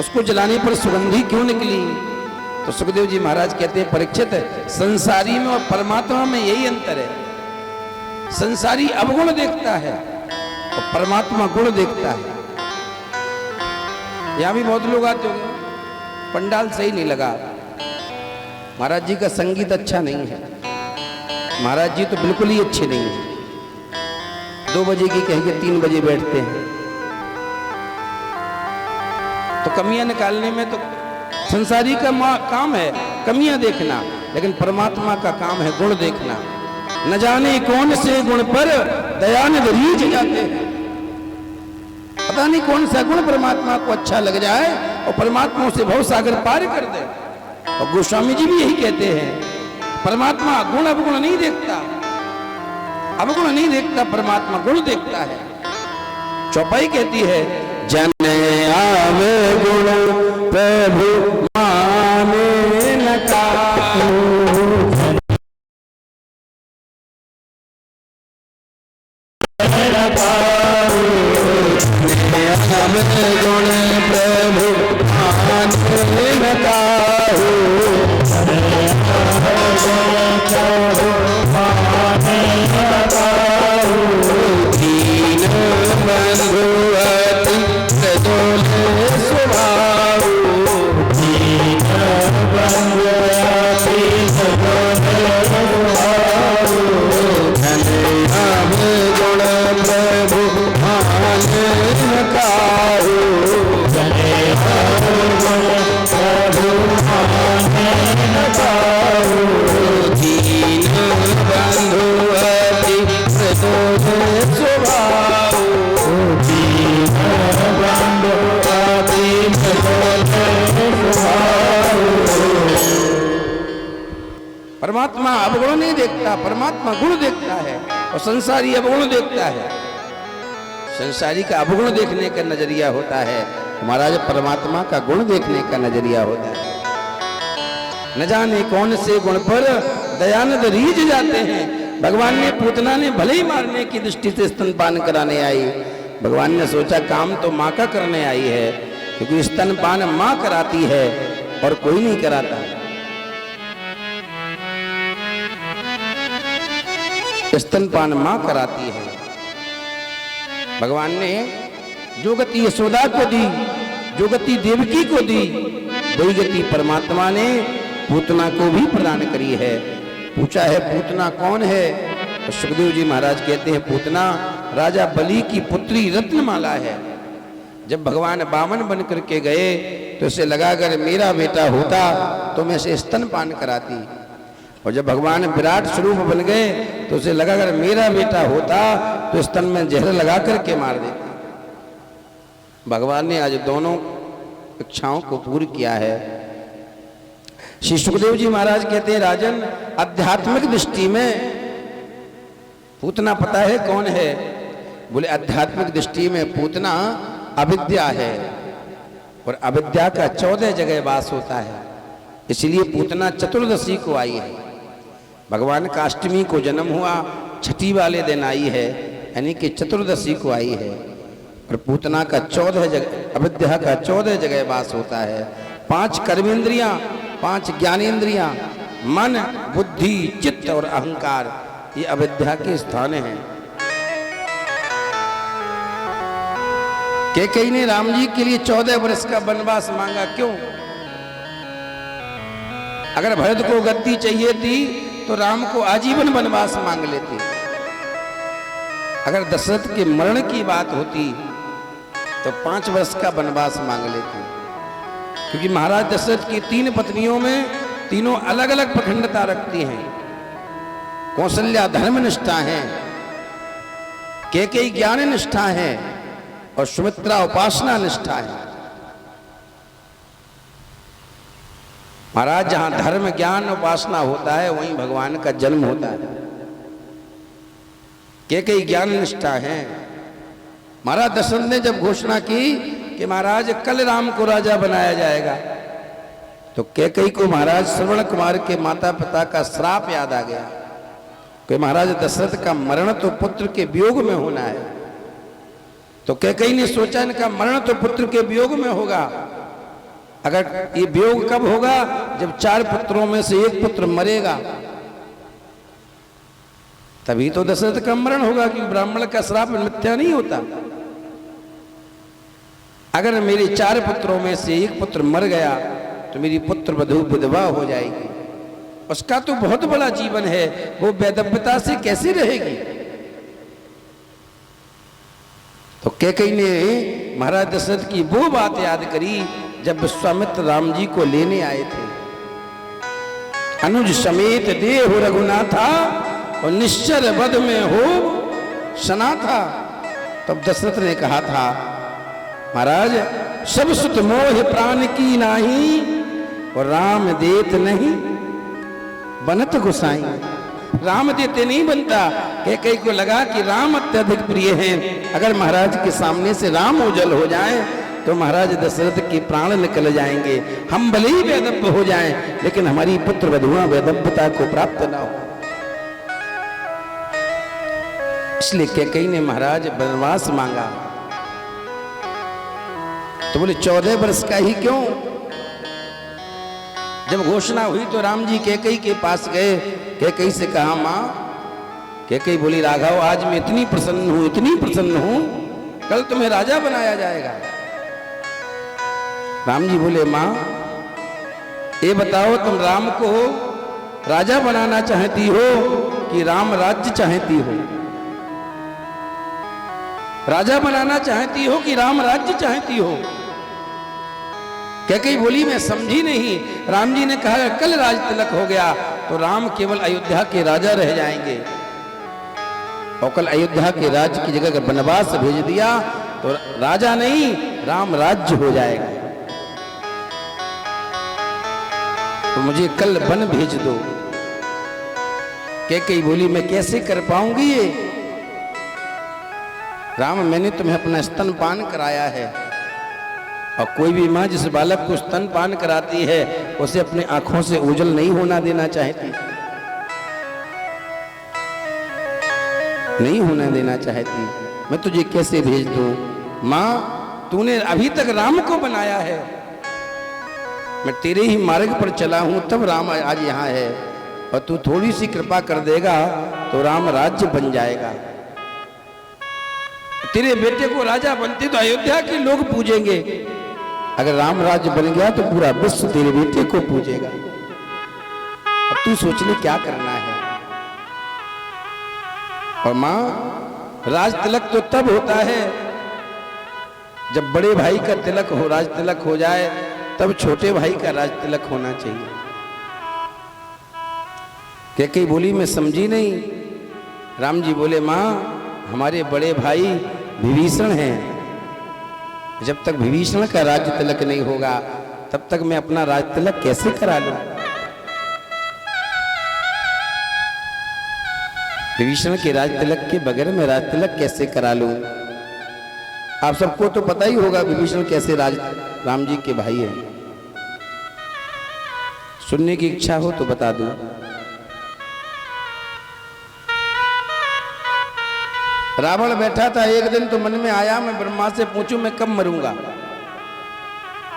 उसको जलाने पर सुगंधी क्यों निकली? तो सुखदेव जी महाराज कहते हैं परीक्षित संसारी में और परमात्मा में यही अंतर है। संसारी अवगुण देखता है और परमात्मा गुण देखता है। यहां भी बहुत लोग आते होंगे, पंडाल सही नहीं लगा, महाराज जी का संगीत अच्छा नहीं है, महाराज जी तो बिल्कुल ही अच्छे नहीं है। 2 बजे की कह के 3 बजे बैठते हैं, तो कमियां निकालने में तो संसारी का काम है कमियां देखना, लेकिन परमात्मा का काम है गुण देखना। न जाने कौन से गुण पर दयानिधि रीझ जाते हैं। पता नहीं कौन सा गुण परमात्मा को अच्छा लग जाए और परमात्मा से भव सागर पार कर दे। और गोस्वामी जी भी यही कहते हैं, परमात्मा गुण अवगुण नहीं देखता, अवगुण नहीं देखता, परमात्मा गुण देखता है। चौपाई कहती है, जन आवे गुण प्रभु माने न काहू, गुण प्रभु माने न काहू, दीन बंधु अति सजोल स्वभाव, दीन बंधु अति सजोल स्वभाव, धन नाम गुण प्रभु माने न काहू, धन गुण प्रभु माने न काहू, दीन बंधु अति सजोल स्वभाव, दीन बंधु अति सजोल स्वभाव। परमात्मा अवगुण नहीं देखता, परमात्मा गुण देखता है, और संसारी अवगुण देखता है। संसारी का अवगुण देखने का नजरिया होता है, महाराज परमात्मा का गुण देखने का नजरिया होता है। न जाने कौन से गुण पर दयानिधि रीझ जाते हैं। भगवान ने पूतना ने भले ही मारने की दृष्टि से स्तनपान कराने आई, भगवान ने सोचा काम तो माँ का करने आई है, क्योंकि स्तनपान माँ कराती है और कोई नहीं कराता। स्तनपान माँ कराती है। भगवान ने जो गति यशोदा को दी, जो गति देवकी को दी, वही गति परमात्मा ने पूतना को भी प्रदान करी है। पूछा है पूतना कौन है, तो सुखदेव जी महाराज कहते हैं पूतना राजा बलि की पुत्री रत्नमाला है। जब भगवान बामन बन करके गए तो उसे लगा अगर मेरा बेटा होता तो मैं इसे स्तनपान कराती, और जब भगवान विराट स्वरूप बन गए तो उसे लगा अगर मेरा बेटा होता तो स्तन में जहर लगा करके मार देते। भगवान ने आज दोनों इच्छाओं को पूरी किया है। श्री सुखदेव जी महाराज कहते हैं राजन, आध्यात्मिक दृष्टि में पूतना पता है कौन है? बोले आध्यात्मिक दृष्टि में पूतना अविद्या है, और अविद्या का 14 जगह वास होता है, इसलिए पूतना चतुर्दशी को आई है। भगवान का अष्टमी को जन्म हुआ, छठी वाले दिन आई है, यानी कि चतुर्दशी को आई है। और पूतना का 14 जगह, अविद्या का 14 जगह वास होता है। 5 कर्मेंद्रियां, 5 ज्ञानेंद्रियां, मन, बुद्धि, चित्त और अहंकार, ये अविद्या के स्थान हैं। कैकेयी ने राम जी के लिए 14 वर्ष का वनवास मांगा, क्यों? अगर भरत को गद्दी चाहिए थी तो राम को आजीवन वनवास मांग लेते। अगर दशरथ के मरण की बात होती तो 5 वर्ष का वनवास मांग लेते, क्योंकि महाराज दशरथ की 3 पत्नियों में तीनों अलग अलग प्रखंडता रखती हैं। कौशल्या धर्मनिष्ठा है, कैकेयी ज्ञान निष्ठा है, और सुमित्रा उपासना निष्ठा है। महाराज जहां धर्म ज्ञान उपासना होता है वहीं भगवान का जन्म होता है। कैकेयी ज्ञान निष्ठा है। महाराज दशरथ ने जब घोषणा की कि महाराज कल राम को राजा बनाया जाएगा, तो कैकेयी को महाराज श्रवण कुमार के माता पिता का श्राप याद आ गया कि महाराज दशरथ का मरण तो पुत्र के वियोग में होना है। तो कैकेयी ने सोचा इनका मरण तो पुत्र के वियोग में होगा। अगर ये वियोग कब होगा? जब 4 पुत्रों में से एक पुत्र मरेगा, तभी तो दशरथ का मरण होगा, क्योंकि ब्राह्मण का श्राप मिथ्या नहीं होता। अगर मेरे 4 पुत्रों में से एक पुत्र मर गया तो मेरी पुत्र वधू विधवा हो जाएगी। उसका तो बहुत बड़ा जीवन है, वो वैदव्यता से कैसे रहेगी। तो कैकेयी ने महाराज दशरथ की वो बात याद करी जब विश्वामित्र राम जी को लेने आए थे। अनुज समेत देहु रघुनाथा और निश्चर वध में हो सना था। तब दशरथ ने कहा था, महाराज सब सुत मोह प्राण की नाही और राम देत नहीं बनत गोसाई। राम देते नहीं बनता। कैकेयी को लगा कि राम अत्यधिक प्रिय हैं, अगर महाराज के सामने से राम ओझल हो जाए तो महाराज दशरथ के प्राण निकल जाएंगे। हम भले ही वैदव्य हो जाएं, लेकिन हमारी पुत्र वधुआ वैदव्यता को प्राप्त ना हो। इसलिए कैकेयी ने महाराज वनवास मांगा। तो बोले 14 वर्ष का ही क्यों? जब घोषणा हुई तो राम जी कैकेयी के पास गए। कैकेयी से कहा, मां। कैकेयी बोली, राघव आज मैं इतनी प्रसन्न हूं, कल तुम्हें राजा बनाया जाएगा। राम जी बोले, मां ये बताओ तुम राम को राजा बनाना चाहती हो कि राम राज्य चाहती हो? राजा बनाना चाहती हो कि राम राज्य चाहती हो? कैकेयी बोली, मैं समझी नहीं। राम जी ने कहा कल राज तिलक हो गया तो राम केवल अयोध्या के राजा रह जाएंगे, और कल अयोध्या के राज्य की जगह अगर वनवास भेज दिया तो राजा नहीं राम राज्य हो जाएगा। तो मुझे कल वन भेज दो। कैकेयी बोली, मैं कैसे कर पाऊंगी ये? राम मैंने तुम्हें अपना स्तनपान कराया है, और कोई भी माँ जिस बालक को स्तनपान कराती है उसे अपने आंखों से ओझल नहीं होना देना चाहती, नहीं होना देना चाहती। मैं तुझे कैसे भेज दूं? माँ तूने अभी तक राम को बनाया है, मैं तेरे ही मार्ग पर चला हूं तब राम आज यहाँ है, और तू थोड़ी सी कृपा कर देगा तो राम राज्य बन जाएगा। तेरे बेटे को राजा बनते तो अयोध्या के लोग पूजेंगे, अगर राम राज्य बन गया तो पूरा विश्व तेरे बेटे को पूजेगा। अब तू सोच ले क्या करना है। और मां, राज तिलक तो तब होता है जब बड़े भाई का तिलक हो, राज तिलक हो जाए, तब छोटे भाई का राज तिलक होना चाहिए। कैकेयी बोली, मैं समझी नहीं। राम जी बोले, मां हमारे बड़े भाई विभीषण हैं, जब तक विभीषण का राज्य तिलक नहीं होगा तब तक मैं अपना राज तिलक कैसे करा लूं? विभीषण के राज तिलक के बगैर मैं राज तिलक कैसे करा लूं? आप सबको तो पता ही होगा विभीषण कैसे राम जी के भाई हैं। सुनने की इच्छा हो तो बता दूं। रावण बैठा था, एक दिन तो मन में आया मैं ब्रह्मा से पूछूं मैं कब मरूंगा।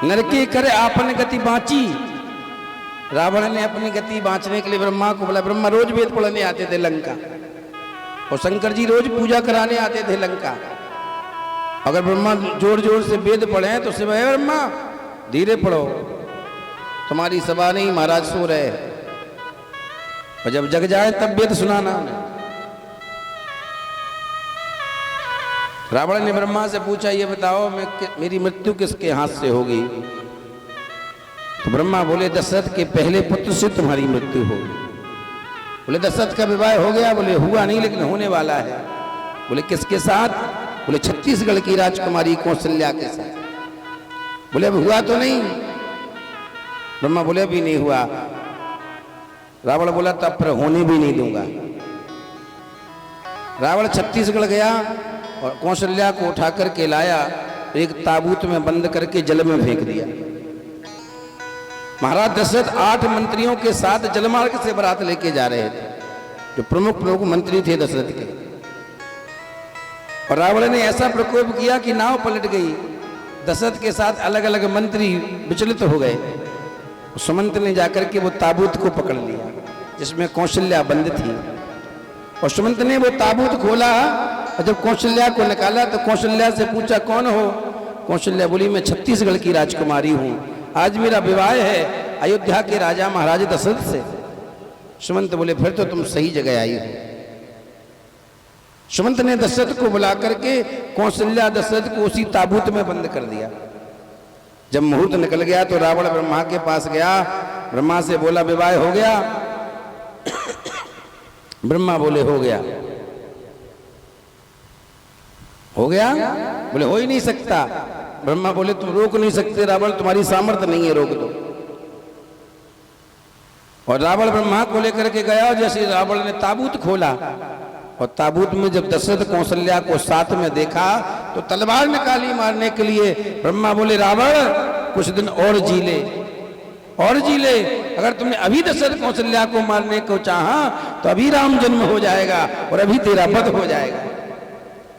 नरके करे आपन गति बांची। रावण ने अपनी गति बांचने के लिए ब्रह्मा को बोला। ब्रह्मा रोज वेद पढ़ने आते थे लंका, और शंकर जी रोज पूजा कराने आते थे लंका। अगर ब्रह्मा जोर जोर से वेद पढ़े तो सिवाय ब्रह्मा धीरे पढ़ो, तुम्हारी सभा नहीं, महाराज सो रहे, और जब जग जाए तब वेद सुनाना। रावण ने ब्रह्मा से पूछा, ये बताओ मेरी मृत्यु किसके हाथ से होगी? तो ब्रह्मा बोले, दशरथ के पहले पुत्र से तुम्हारी मृत्यु होगी। बोले, दशरथ का विवाह हो गया? बोले, हुआ नहीं लेकिन होने वाला है। बोले, किसके साथ? बोले, छत्तीसगढ़ की राजकुमारी कौशल्या के साथ। बोले, अब हुआ तो नहीं? ब्रह्मा बोले, अभी नहीं हुआ। रावण बोला, तब पर होने भी नहीं दूंगा। रावण छत्तीसगढ़ गया और कौशल्या को उठा करके लाया, एक ताबूत में बंद करके जल में फेंक दिया। महाराज दशरथ 8 मंत्रियों के साथ जलमार्ग से बारात लेके जा रहे थे, जो प्रमुख मंत्री थे दशरथ के। और रावण ने ऐसा प्रकोप किया कि नाव पलट गई। दशरथ के साथ अलग अलग मंत्री विचलित हो गए। सुमंत ने जाकर के वो ताबूत को पकड़ लिया जिसमें कौशल्या बंद थी, और सुमंत ने वो ताबूत खोला, और जब कौशल्या को निकाला तो कौशल्या से पूछा, कौन हो? कौशल्या बोली, मैं छत्तीसगढ़ की राजकुमारी हूँ, आज मेरा विवाह है अयोध्या के राजा महाराज दशरथ से। सुमंत बोले फिर तो तुम सही जगह आई हो। सुमंत ने दशरथ को बुला करके कौशल्या दशरथ को उसी ताबूत में बंद कर दिया। जब मुहूर्त निकल गया तो रावण ब्रह्मा के पास गया, ब्रह्मा से बोला विवाह हो गया? ब्रह्मा बोले हो गया। हो गया? बोले हो ही नहीं सकता। ब्रह्मा बोले तुम रोक नहीं सकते रावण, तुम्हारी सामर्थ्य नहीं है, रोक दो। और रावण ब्रह्मा को लेकर के गया, जैसे रावण ने ताबूत खोला और ताबूत में जब दशरथ कौशल्या को साथ में देखा तो तलवार निकाली मारने के लिए। ब्रह्मा बोले रावण कुछ दिन और जी ले, और जी ले। अगर तुमने अभी दशरथ कौशल्या को मारने को चाहा तो अभी राम जन्म हो जाएगा और अभी तेरा वध हो जाएगा,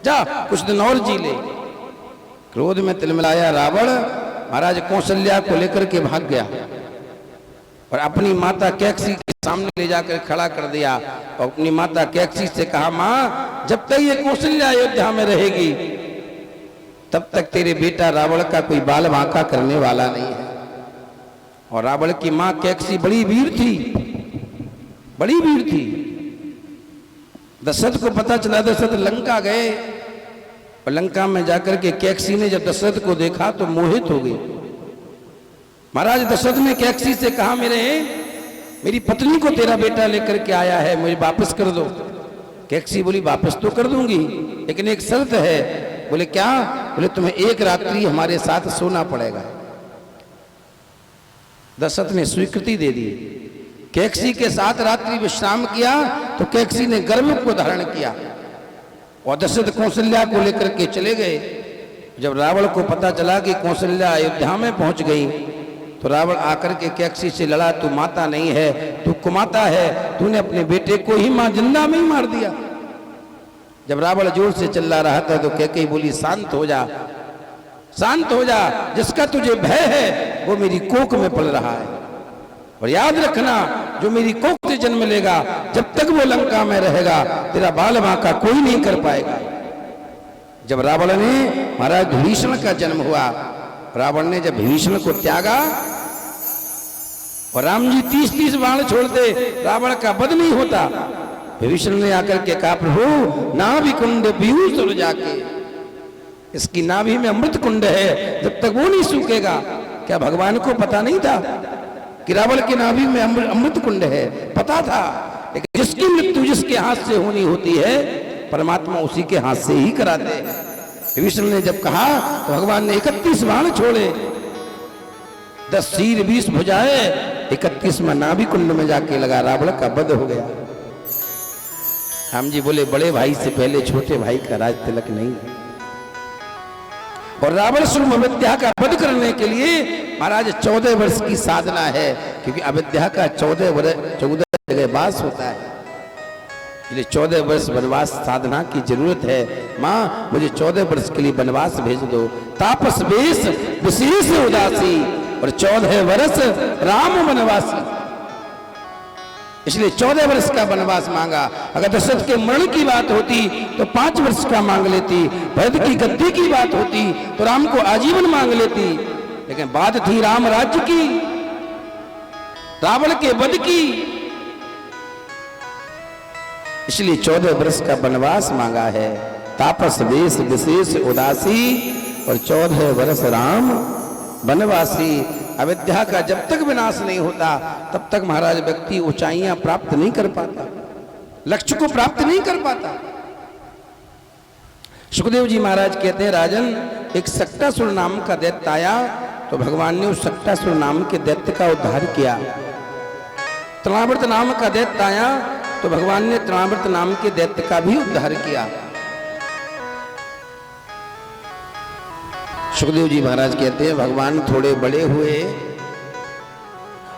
जा कुछ दिन और जी ले। क्रोध में तिलमिलाया रावण महाराज कौशल्या को लेकर के भाग गया और अपनी माता कैकसी के सामने ले जाकर खड़ा कर दिया और अपनी माता कैकसी से कहा, मां जब तक ये कौशल्या अयोध्या में रहेगी तब तक तेरे बेटा रावण का कोई बाल बांका करने वाला नहीं है। और रावण की मां कैकसी बड़ी वीर थी, बड़ी वीर थी। दशरथ को पता चला, दशरथ लंका गए और लंका में जाकर के कैकसी ने जब दशरथ को देखा तो मोहित हो गई। महाराज दशरथ ने कैकसी से कहा, मेरी पत्नी को तेरा बेटा लेकर के आया है, मुझे वापस कर दो। कैकसी बोली वापस तो कर दूंगी लेकिन एक शर्त है। बोले क्या? बोले तुम्हें एक रात्रि हमारे साथ सोना पड़ेगा। दशरथ ने स्वीकृति दे दी। कैकसी के साथ रात्रि विश्राम किया तो कैकसी ने गर्भ को धारण किया और दशरथ कौशल्या को लेकर के चले गए। जब रावण को पता चला कि कौशल्या अयोध्या में पहुंच गई तो रावण आकर के कैकसी से लड़ा, तू माता नहीं है, तू कुमाता है, तूने अपने बेटे को ही मां जिंदा में ही मार दिया। जब रावण जोर से चिल्ला रहा था तो कैकेयी बोली शांत हो जा, शांत हो जा, जिसका तुझे भय है वो मेरी कोख में पल रहा है। और याद रखना जो मेरी कोख से जन्म लेगा जब तक वो लंका में रहेगा तेरा बाल बांका कोई नहीं कर पाएगा। जब रावण ने महाराज विभीषण का जन्म हुआ, रावण ने जब विभीषण को त्यागा और राम जी 30-30 बाण छोड़ते, रावण का वध नहीं होता। विभीषण ने आकर के कहा, प्रभु नाभि कुंड पीयूष सुलझा के, इसकी नाभि में अमृत कुंड है, जब तक वो नहीं सूखेगा। क्या भगवान को पता नहीं था कि रावण की नाभि में अमृत कुंड है? पता था, लेकिन जिसकी मृत्यु जिसके हाथ से होनी होती है परमात्मा उसी के हाथ से ही कराते हैं। विभीषण ने जब कहा तो भगवान ने 31 बाण छोड़े, 10 सिर 20 भुजाएं, 31 में नाभि कुंड में जाके लगा, रावण का वध हो गया। राम जी बोले बड़े भाई से पहले छोटे भाई का राज तिलक नहीं। और रावण शुभ अविद्या का वध करने के लिए महाराज 14 वर्ष की साधना है, क्योंकि अविद्या का 14 जगह वास होता है, इसलिए 14 वर्ष वनवास साधना की जरूरत है। माँ मुझे 14 वर्ष के लिए वनवास भेज दो। तापस वेश विशेष उदासी और 14 वर्ष राम वनवासी, इसलिए 14 वर्ष का वनवास मांगा। अगर दशरथ के मरण की बात होती तो 5 वर्ष का मांग लेती, भरत की गद्दी की बात होती तो राम को आजीवन मांग लेती, लेकिन बात थी राम राज्य की, रावण के वध की, इसलिए 14 वर्ष का वनवास मांगा है। तापस वेश विशेष उदासी और 14 वर्ष राम वनवासी। अविद्या का जब तक विनाश नहीं होता तब तक महाराज व्यक्ति ऊंचाइयां प्राप्त नहीं कर पाता, लक्ष्य को प्राप्त नहीं कर पाता। सुखदेव जी महाराज कहते हैं, राजन एक सक्टासुर नाम का दैत्य आया तो भगवान ने उस सक्टासुर नाम के दैत्य का उद्धार किया। तृणावर्त नाम का दैत्य आया तो भगवान ने तृणावर्त नाम के दैत्य का भी उद्धार किया। सुखदेव जी महाराज कहते हैं, भगवान थोड़े बड़े हुए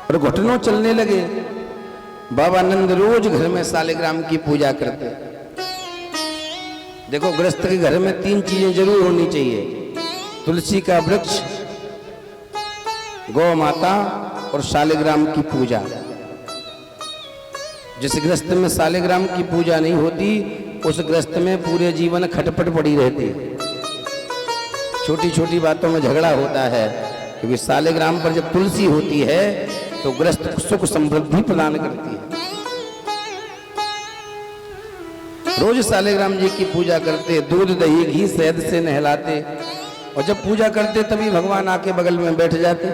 और घुटनों चलने लगे। बाबा नंद रोज घर में सालिग्राम की पूजा करते। देखो गृहस्थ के घर में 3 चीजें जरूर होनी चाहिए, तुलसी का वृक्ष, गौ माता और सालिग्राम की पूजा। जिस गृहस्थ में सालिग्राम की पूजा नहीं होती उस गृहस्थ में पूरे जीवन खटपट पड़ी रहती, छोटी छोटी बातों में झगड़ा होता है। क्योंकि सालिग्राम पर जब तुलसी होती है तो गृहस्थ सुख समृद्धि प्रदान करती है। रोज सालिग्राम जी की पूजा करते, दूध दही घी शहद से नहलाते, और जब पूजा करते तभी भगवान आके बगल में बैठ जाते।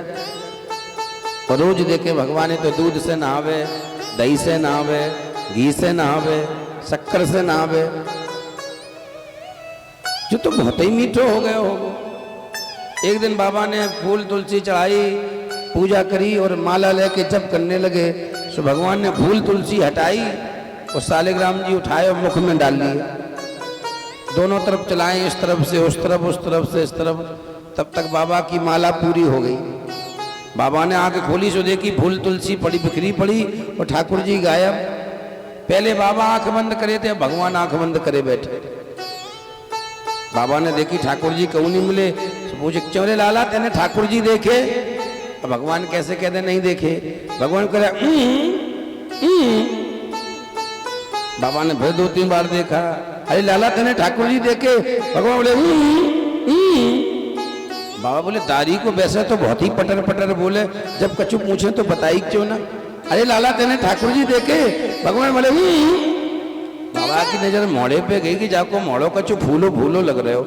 और रोज देखे भगवान तो दूध से नहावे, दही से नहावे, घी से नहावे, शक्कर से नहावे, जो तो बहुत ही मीठो हो गए हो। एक दिन बाबा ने फूल तुलसी चढ़ाई, पूजा करी और माला लेके जप करने लगे, तो भगवान ने फूल तुलसी हटाई और सालिग्राम जी उठाए और मुख में डाल लिए। दोनों तरफ चलाएं, इस तरफ से उस तरफ, उस तरफ से इस तरफ, तब तक बाबा की माला पूरी हो गई। बाबा ने आंखें खोली सो देखी फूल तुलसी पड़ी बिखरी पड़ी और ठाकुर जी गायब। पहले बाबा आंख बंद करे थे, भगवान आंख बंद करे बैठे। बाबा ने देखी ठाकुर जी कहूँ नहीं मिले, पूछे क्यों रे लाला तेने ठाकुर जी देखे? भगवान कैसे कहते नहीं देखे? भगवान कह बाबा ने फिर 2-3 बार देखा, अरे लाला तेने ठाकुर जी देखे? भगवान बोले बाबा बोले दारी को वैसे तो बहुत ही पटर पटर बोले, जब कछु पूछे तो बताई क्यों ना? अरे लाला तेने ठाकुर जी देखे? भगवान बोले बाबा की नजर मोड़े पे गई कि जाको मोड़ो कछु फूलो फूलो लग रहे हो।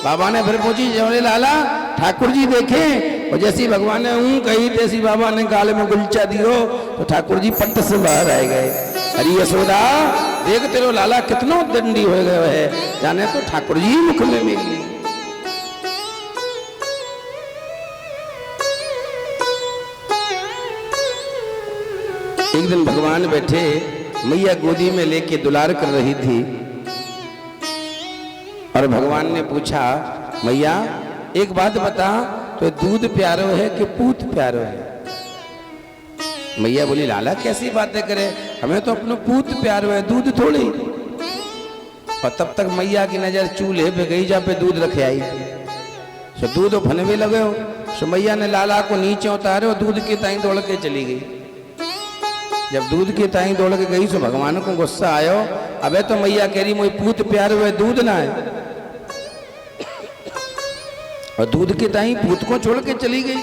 बाबा ने फिर पूछी जोड़े लाला ठाकुर जी देखे? और जैसी भगवान ने कही तैसी बाबा ने गाल में गुलचा दियो तो ठाकुर जी पट्ट से बाहर आए गए। अरे यशोदा देख तेरो लाला कितनो दंडी हो गए है, जाने तो ठाकुर जी मुख में मिली। एक दिन भगवान बैठे, मैया गोदी में लेके दुलार कर रही थी और भगवान ने पूछा मैया एक बात बता, तो दूध प्यारो है कि पूत प्यारो है? मैया बोली लाला कैसी बातें करे, हमें तो अपना पूत प्यारो है, दूध थोड़ी। और तब तक मैया की नजर चूल्हे पे गई जहाँ पे दूध रखे आई। सो दूध फनवे लगे हो, सो मैया ने लाला को नीचे उतारे और दूध के ताई दौड़ के चली गई। जब दूध के ताई दौड़ के गई तो भगवान को गुस्सा आयो, अबे तो मैया कह रही मोई पूत प्यार हुए दूध ना है, और दूध के ताई पूत को छोड़ के चली गई।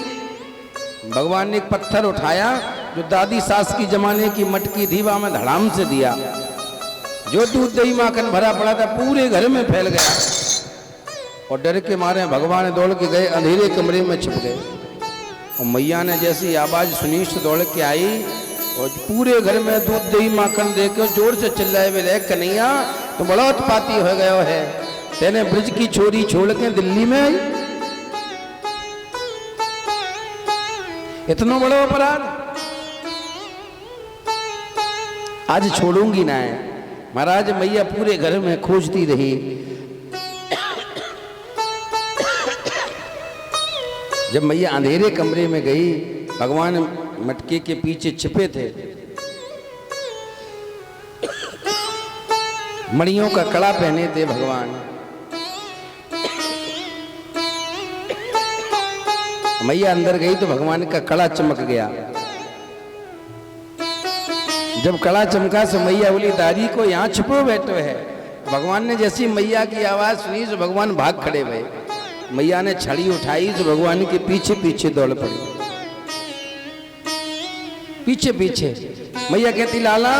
भगवान ने एक पत्थर उठाया जो दादी सास की जमाने की मटकी थी, वहां में धड़ाम से दिया। जो दूध दही माखन भरा पड़ा था पूरे घर में फैल गया, और डर के मारे भगवान दौड़ के गए अंधेरे कमरे में छिप गए। और मैया ने जैसी आवाज सुनी तो दौड़ के आई और पूरे घर में दूध दही माखन देकर जोर से चिल्लाए वे कन्हैया तो बड़ा उत्पाती हो गया है, तेने ब्रज की छोरी छोड़ के दिल्ली में आई, इतना बड़ा अपराध आज छोड़ूंगी ना है। महाराज मैया पूरे घर में खोजती रही, जब मैया अंधेरे कमरे में गई, भगवान मटके के पीछे छिपे थे। मणियों का कड़ा पहने थे भगवान। मैया अंदर गई तो भगवान का कड़ा चमक गया। जब कड़ा चमका तो मैया बोली दादी को यहाँ छिपो बैठो है। भगवान ने जैसी मैया की आवाज सुनी तो भगवान भाग खड़े हुए। मैया ने छड़ी उठाई तो भगवान के पीछे पीछे दौड़ पड़ी, पीछे पीछे। मैया कहती लाला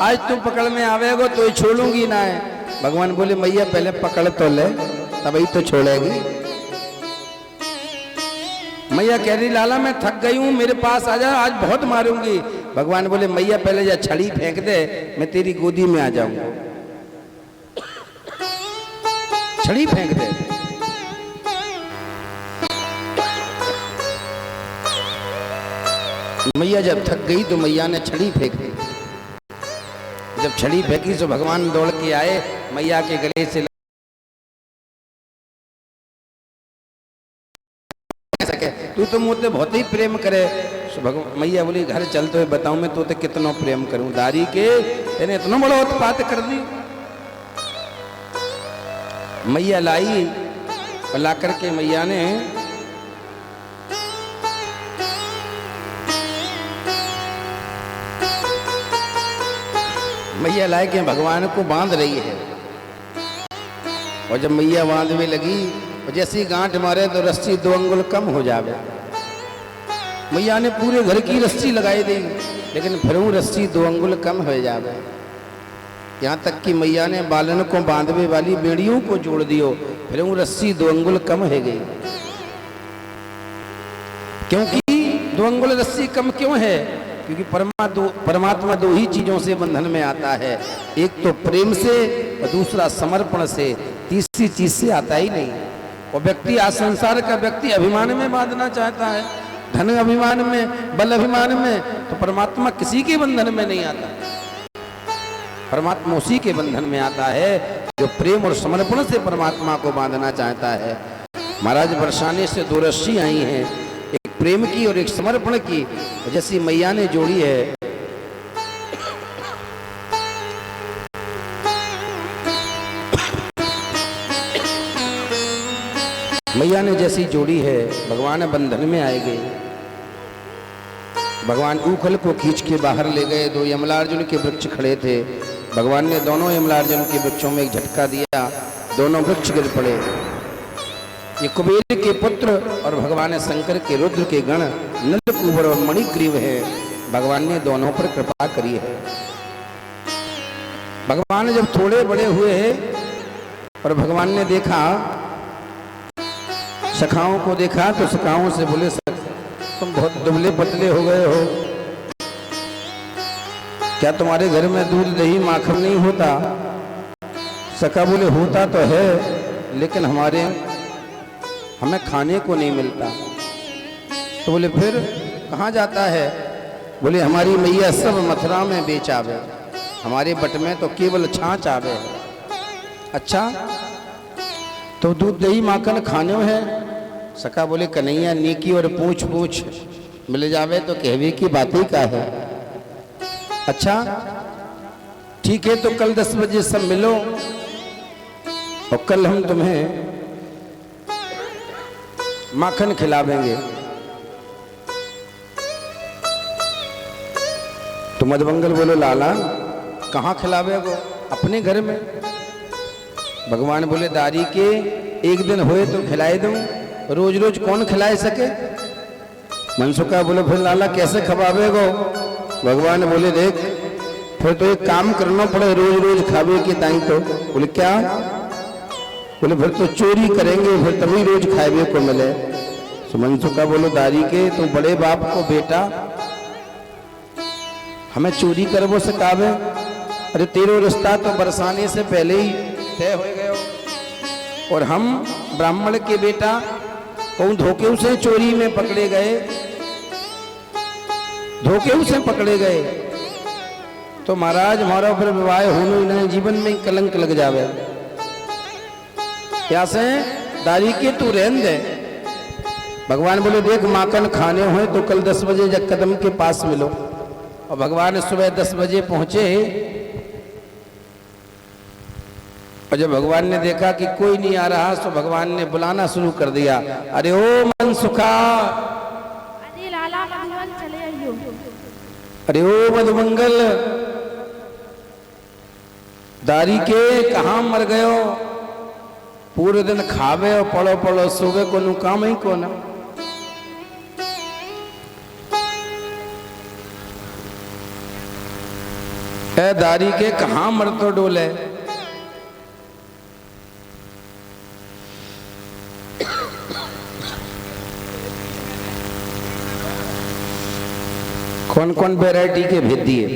आज तुम पकड़ में आवेगो तो छोड़ूंगी ना है। भगवान बोले मैया पहले पकड़ तो ले तभी तो छोड़ेगी। मैया कह रही लाला मैं थक गई हूं, मेरे पास आ जा, आज बहुत मारूंगी। भगवान बोले मैया पहले जा छड़ी फेंक दे, मैं तेरी गोदी में आ जाऊंगा। छड़ी फेंक दे। मैया जब थक गई तो मैया ने छड़ी फेंक दी। जब छड़ी फेंकी तो भगवान दौड़ के आए, मैया के गले से सके तू तो मुझसे बहुत ही प्रेम करे। मैया बोली घर चल तो बताऊं मैं तो कितना प्रेम करूं, दारी के तेने इतना बड़ा उत्पात कर दी। मैया लाई और ला करके मैया ने मैया लाए के भगवान को बांध रही है। और जब मैया बांधने लगी और जैसी गांठ मारे तो रस्सी 2 अंगुल कम हो जावे। मैया ने पूरे घर की रस्सी लगाई दी, लेकिन फिर वो रस्सी 2 अंगुल कम हो जावे। यहाँ तक कि मैया ने बालन को बांधवे वाली बेड़ियों को जोड़ दियो, फिर वो रस्सी 2 अंगुल कम है गई। क्योंकि 2 अंगुल रस्सी कम क्यों है? क्योंकि परमात्मा 2 ही चीजों से बंधन में आता है, एक तो प्रेम से और दूसरा समर्पण से, तीसरी चीज से आता ही नहीं। और व्यक्ति, आज संसार का व्यक्ति अभिमान में बांधना चाहता है, धन अभिमान में, बल अभिमान में, तो परमात्मा किसी के बंधन में नहीं आता। परमात्मा उसी के बंधन में आता है जो प्रेम और समर्पण से परमात्मा को बांधना चाहता है। महाराज बरसाने से 2 रस्सी आई हैं, एक प्रेम की और एक समर्पण की, जैसी मैया ने जोड़ी है। मैया ने जैसी जोड़ी है, भगवान बंधन में आए गए। भगवान ऊखल को खींच के बाहर ले गए। 2 यमलार्जुन के वृक्ष खड़े थे, भगवान ने दोनों यमलार्जुन के वृक्षों में एक झटका दिया, दोनों वृक्ष गिर पड़े। ये कुबेर के पुत्र और भगवान शंकर के रुद्र के गण नलकूबर और मणिग्रीव है, भगवान ने दोनों पर कृपा करी है। भगवान जब थोड़े बड़े हुए और भगवान ने देखा, सखाओं को देखा, तो सखाओं से बोले, तुम बहुत दुबले पतले हो गए हो, क्या तुम्हारे घर में दूध दही माखन नहीं होता? सखा बोले, होता तो है, लेकिन हमें खाने को नहीं मिलता। तो बोले, फिर कहाँ जाता है? बोले, हमारी मैया सब मथुरा में बेच आवे, हमारे बट में तो केवल छाछ आवे। अच्छा, तो दूध दही माखन खाने है? सखा बोले, कन्हैया नेकी और पूछ पूछ मिल जावे तो कहवे की बात ही का है। अच्छा ठीक है, तो कल 10 बजे सब मिलो और कल हम तुम्हें माखन खिलावेंगे। तो मधुमंगल बोलो, लाला कहाँ खिलावेगो? अपने घर में। भगवान बोले, दारी के एक दिन होए तो खिलाए दूं, रोज रोज कौन खिलाए सके? मनसुखा बोले, फिर लाला कैसे खवावेगो? भगवान बोले, देख फिर तो एक काम करना पड़े, रोज रोज खावे के ताई। तो बोले, क्या? बोले, फिर तो चोरी करेंगे, फिर तभी रोज खावे को मिले। तो मनसुखा बोलो, दारी के तो बड़े बाप को बेटा हमें चोरी करवो सिखावे? अरे तेरो रिश्ता तो बरसाने से पहले ही तय हो गए, और हम ब्राह्मण के बेटा कौन धोखे से चोरी में पकड़े गए, धोखे से पकड़े गए तो महाराज हमारा फिर विवाह होने ही नहीं, जीवन में कलंक लग जावे। क्या से दारी के तू रहन दे। भगवान बोले, देख माखन खाने हो तो कल 10 बजे जग कदम के पास मिलो। और भगवान सुबह 10 बजे पहुंचे, और जब भगवान ने देखा कि कोई नहीं आ रहा तो भगवान ने बुलाना शुरू कर दिया, अरे ओ मनसुखा, अरे लाला मधुमंगल चले आइयो। अरे ओ मधुमंगल, दारी के कहाँ मर गयो? पूरे दिन खावे और पड़ो पड़ो सोवे को नु काम ही को ना। ए दारी के कहाँ मर तो डोले? कौन कौन वैरायटी के भेज दिए?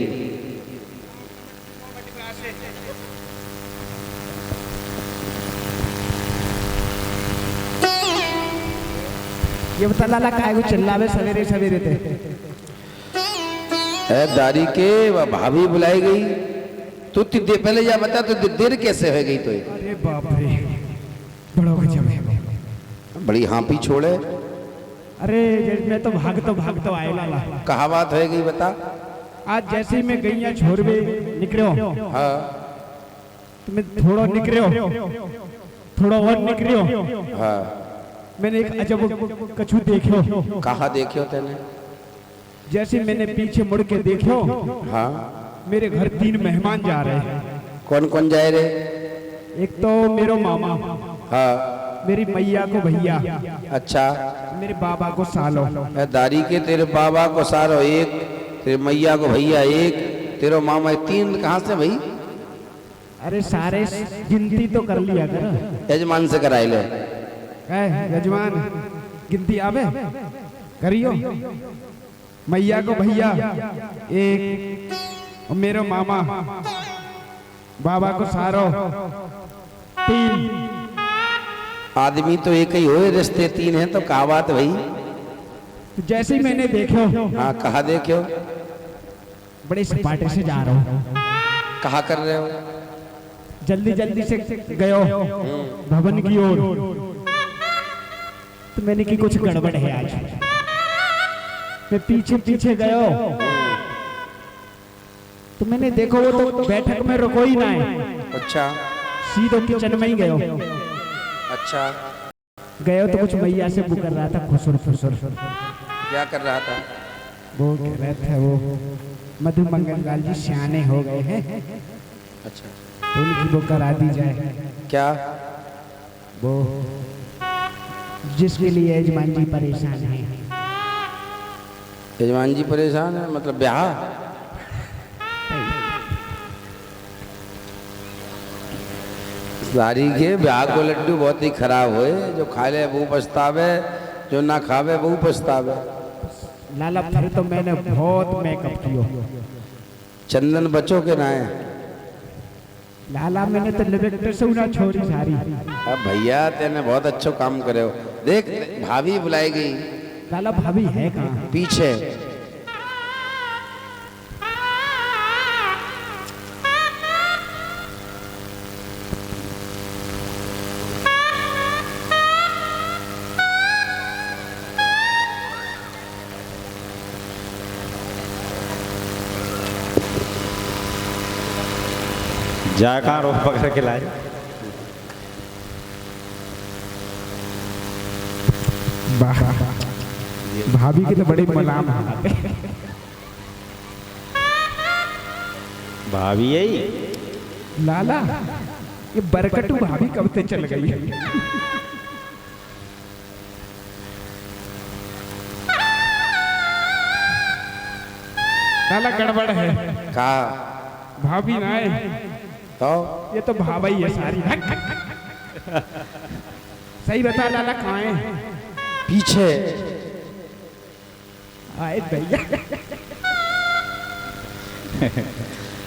ये बता लाला काहे को चिल्लावे सवेरे सवेरे थे? दारी के भाभी बुलाई गई, तू पहले या बता, तो देर कैसे हो गई? तो अरे बाप रे, बड़ा गजब है, बड़ी हाँपी छोड़े। अरे मैं तो भाग आए लाला। कहा बात हो गई बता? आज जैसे ही मैं गैया छोड़वे निकलो, हाँ तुम्हें थोड़ा निकलो, थोड़ा और निकलो, हाँ, मैंने एक अजब कछू देखो। कहा देखियो तेने? जैसे मैंने पीछे मुड़ के देखो, हाँ, मेरे घर 3 मेहमान जा रहे हैं। कौन कौन जाए रे? एक तो मेरे मामा, हाँ, मेरी मैया को भैया, अच्छा, मेरे बाबा को सालो। दारी के तेरे बाबा को सारो एक, तेरे मैया को भैया एक, तेरे मामा 3 कहाँ से भाई? अरे सारे गिनती तो कर लिया कर। यजमान से कराई ले। यजमान गिनती आवे करियो। मैया को भैया एक, और मेरे मामा बाबा को सारो 3। आदमी तो एक ही हो, रिश्ते 3 हैं तो क्या बात भाई। जैसे ही मैंने देखो, हाँ कहा देखो, बड़े सपाटे से जा रहा हूँ। कहा कर रहे हो? जल्दी जल्दी से गयो भवन की ओर, तो मैंने की कुछ गड़बड़ है आज। मैं पीछे पीछे गयो तो मैंने देखो वो तो बैठक में रुको ही ना है। अच्छा। सीधो किचन में ही गयो। अच्छा। गयो तो कुछ मैया से पुकार रहा था, खुसुर फुसुर। क्या कर रहा था? वो कह रहे थे वो मधु मंगल जी सियाने हो गए हैं। अच्छा। तो उनकी वो करा दी जाए। क्या? वो जिसके लिए यजमान जी परेशान हैं। यजमान जी परेशान है मतलब ब्याह? सारी के ब्याह को लड्डू बहुत ही खराब होए, जो खा ले वो पछतावे, जो ना खावे वो पछतावे। लाला फिर तो मैंने बहुत मेकअप कियो। चंदन बचो के ना है लाला, मैंने तो लिपस्टिक से ना छोड़ी सारी। अब भैया तेने बहुत अच्छा काम करे हो। देख भाभी बुलाई गई। लाला भाभी है कहाँ? पीछे। जा कहाँ रोक पकड़ के लाए। भाभी के तो बड़े मलाम हालात है। भाभी यही लाला ये बरकटू भाभी कब से चल गई है? लाला गड़बड़ है। कहा भाभी ना है तो ये तो भाभी है सारी। सही बता लाला कहाँ है? पीछे। आए भैया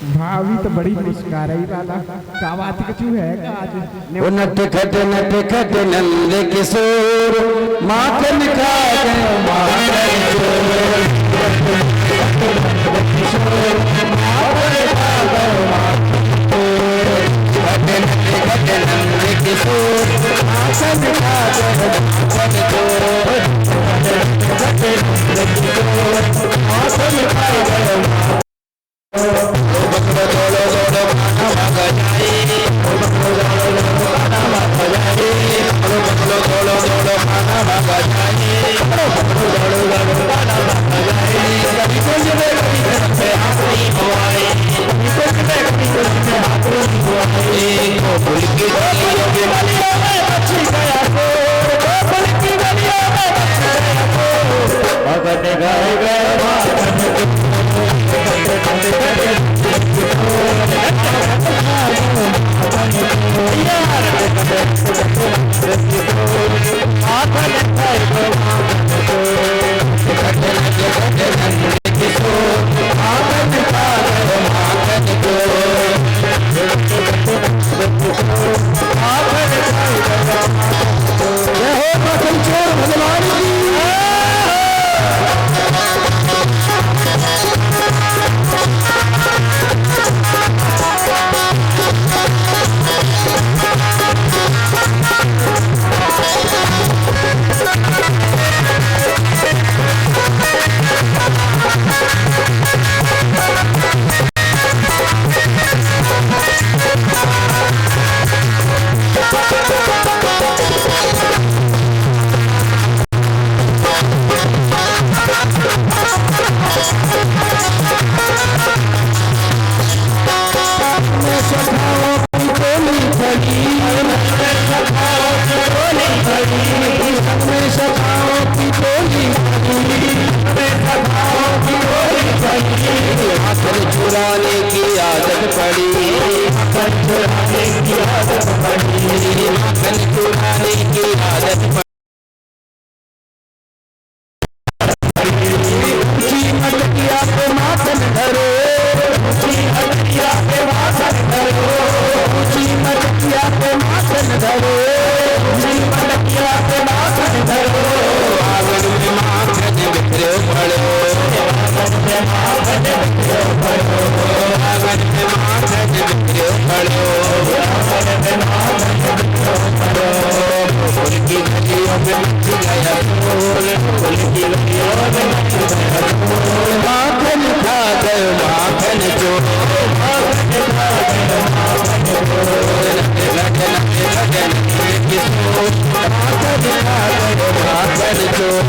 भाभी तो बड़ी मुस्कुरा रही लाला। क्या बात क्यों है आज? नट खट नंद किशोर माखन खा गए चुराने की आदत पड़ी, माखन चुराने की आदत पड़ी। ऊंची मटकिया पे माखन धरो, ऊंची मटकिया पे माखन धरो, ऊंची मटकिया पे माखन धरो, ऊंची मटकिया पे माखन धरो। आंगन में माखन बिखरे पड़ो, आंगन में माखन बिखरे पड़ो, आंगन में माखन बिखरे पड़ो, आंगन में माखन बिखरे पड़ो। फूल की गलियों में मच गया शोर, फूल की गलियों में मच गया शोर। माखन खा गए माखन चोर, माखन खा गए माखन चोर। लगन लगन किशोर, माखन खा गए माखन चोर।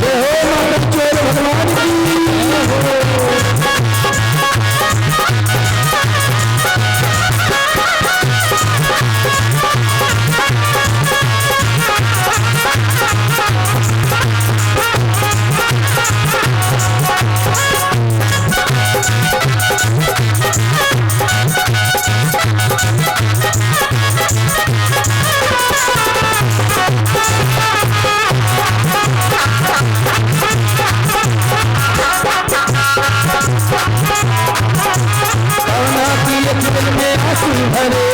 जय हो माखन चोर भगवान की। करुणा की अखिल में आंसू भरे,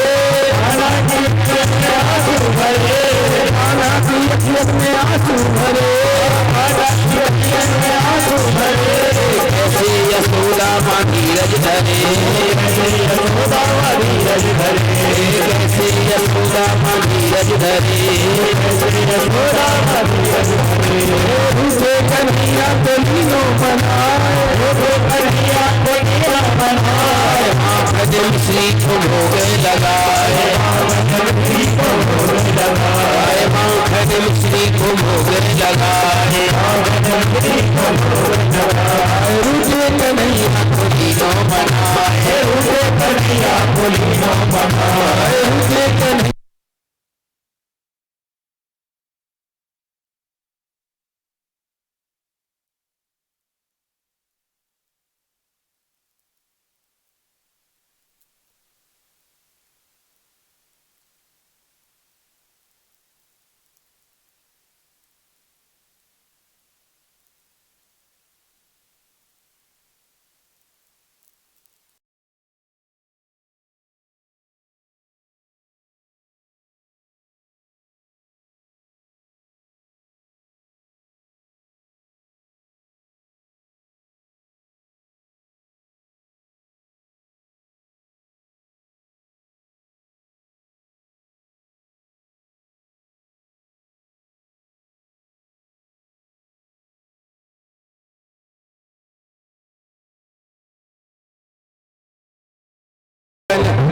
करुणा की अखिल में आंसू भरे, करुणा की अखिल में आंसू भरे, करुणा की अखिल में आंसू भरे। कैसे यशोदा माँ धीरज धरे, कैसे यशोदा माँ धीरज धरे, कैसे यशोदा माँ धीरज धरे, कैसे यशोदा माँ धीरज धरे। रूठे कन्हैया को लीनो बनाए, रूठे कन्हैया को लीनो बनाए, माखन मिश्री को भोग लगाए, माखन मिश्री को भोग लगाए, माखन मिश्री को भोग लगाए, माखन मिश्री को भोग लगाए। रूठे कन्हैया को लीनो बनाए, रूठे कन्हैया को लीनो बनाए, रूठे कन्हैया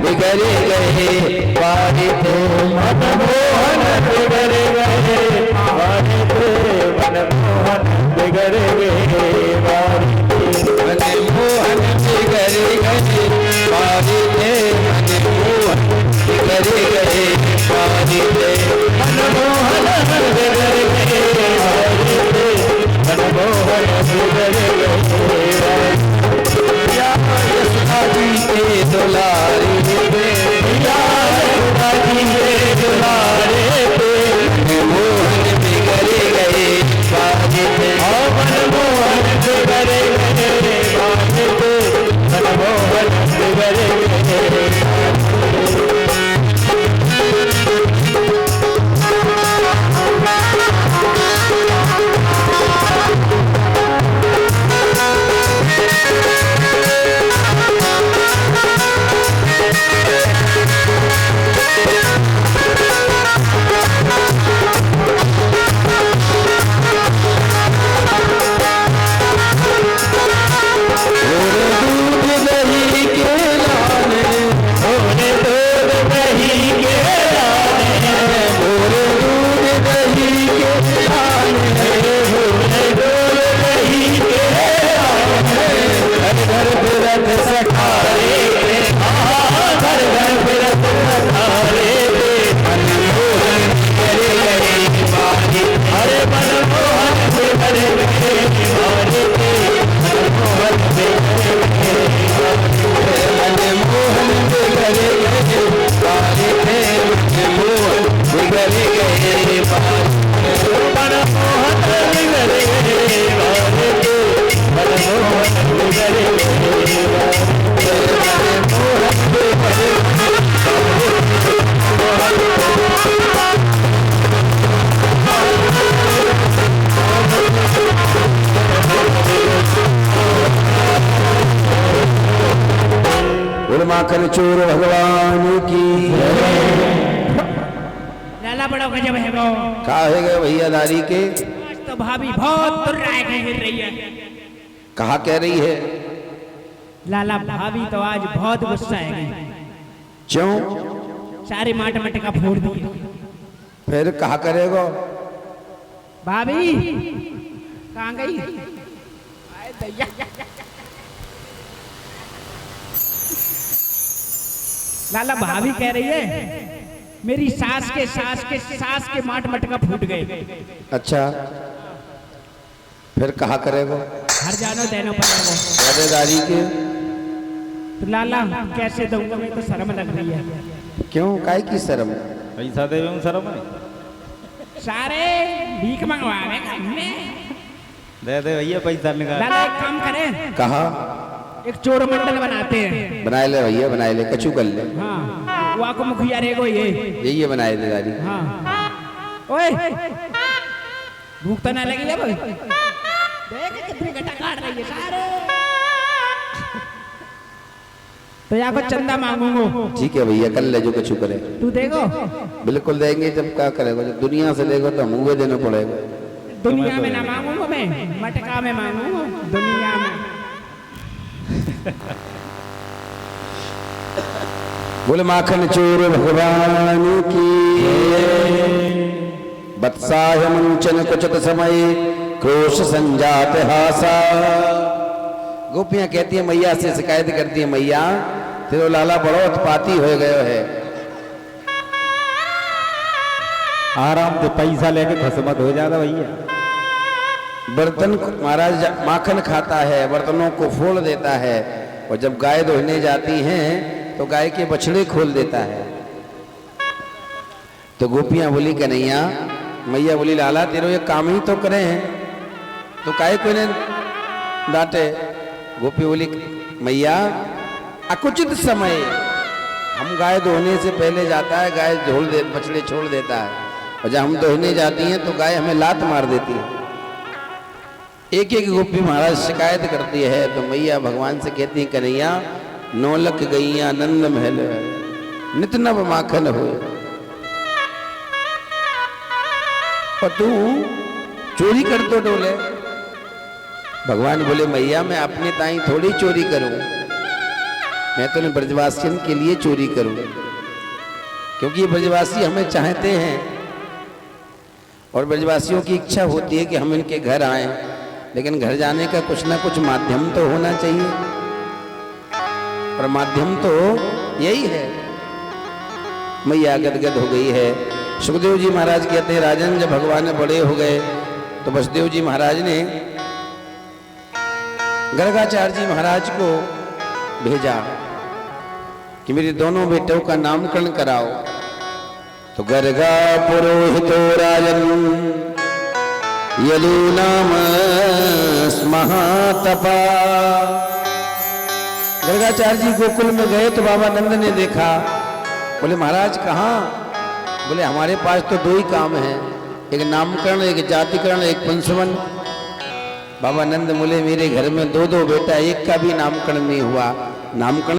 बिगड़ गए वारे थे मनमोहन बिगड़ गए वारे थे, मनमोहन बिगड़ गए वारे थे। मनमोहन बिगड़ गए वारे थे, मनमोहन बिगड़ गए वारे थे, मनमोहन बिगड़ गए वारे थे, मनमोहन बिगड़ गए वारे थे। या यशोदा जी के दुलारे थे, या यशोदा जी के माखन चोर भगवान की। लाला बड़ा गजब है वो। कहा है गए भैया दारी के? आज तो भाभी बहुत तुर्राए के गिर रही है। कहा कह रही है? लाला भाभी तो आज बहुत गुस्सा है। क्यों? सारे माट मटका फोड़ दिए। फिर कहा करेगो? भाभी कहाँ गई? आए दैया। लाला भाभी कह रही है मेरी सास के माट मटका फूट गए। अच्छा, फिर कहा करेगो? हर जानो देनो पड़ेगा। दादी के तो लाला कैसे दूंगा, मैं तो शर्म लग रही है। क्यों? काहे की शर्म? पैसा देवे में शर्म है? सारे भीख मंगवावे हमने। दे दे भैया पैसा निकाल। लाला एक काम करें, कहा? एक चोर मंडल बनाते हैं। बनाए ले भैया, बनाए ले, कछु कर ले। हाँ वो आपको मुखिया रहेगो ये बनाए दे दादी। हाँ ओए भूख तो ना लगी अब? देख कितनी गट्टा काट रही है सारे। तो यहाँ को चंदा मांगूंगो। ठीक है भैया, कर ले जो कछु करे। तू देगो? बिल्कुल देंगे। जब क्या करेगा? जब दुनिया से लेगा तो मुँह देना पड़ेगा। दुनिया में ना मांगूंगा मैं, मटका में मांगूंगा दुनिया में। बोले माखन चोर भगवान की। बत्साह मुंचन कुचत समय क्रोश संजात हासा। गोपियां कहती है मैया से शिकायत करती है, मैया तेरो लाला बड़ो उत्पाती हो गयो है। आराम से पैसा लेके खसमत हो जाता भैया। बर्तन महाराज माखन खाता है, बर्तनों को फोड़ देता है, और जब गाय दोहने जाती हैं तो गाय के बछड़े खोल देता है। तो गोपियां बोली कन्हैया, मैया बोली लाला तेरो ये काम ही तो करे हैं, तो काहे को ने डांटे? गोपी बोली मैया अकुचित समय हम गाय दोहने से पहले जाता है, गाय बछड़े छोड़ देता है, और जब हम दोहने जाती हैं तो गाय हमें लात मार देती है। एक एक गोपी महाराज शिकायत करती है। तो मैया भगवान से कहती है कन्हैया नौलख गैया नंद महल नित नव माखन हो, और तू चोरी कर तो डोले। भगवान बोले मैया मैं अपने ताई थोड़ी चोरी करूं, मैं तो ब्रजवासियों के लिए चोरी करूं, क्योंकि ये ब्रजवासी हमें चाहते हैं और ब्रजवासियों की इच्छा होती है कि हम इनके घर आएं, लेकिन घर जाने का कुछ ना कुछ माध्यम तो होना चाहिए, और माध्यम तो यही है। मैया गदगद हो गई है। सुखदेव जी महाराज कहते हैं राजन जब भगवान बड़े हो गए तो वसुदेव जी महाराज ने गर्गाचार्य जी महाराज को भेजा कि मेरे दोनों बेटों का नामकरण कराओ। तो गर्गा पुरोहितो राजन यदु नाम महातपा। गर्गाचार्य जी गोकुल में गए तो बाबा नंद ने देखा, बोले महाराज कहाँ? बोले हमारे पास तो दो ही काम है, एक नामकरण, एक जातिकरण, एक पंचवन। बाबा नंद बोले मेरे घर में दो दो बेटा, एक का भी नामकरण नहीं हुआ। नामकरण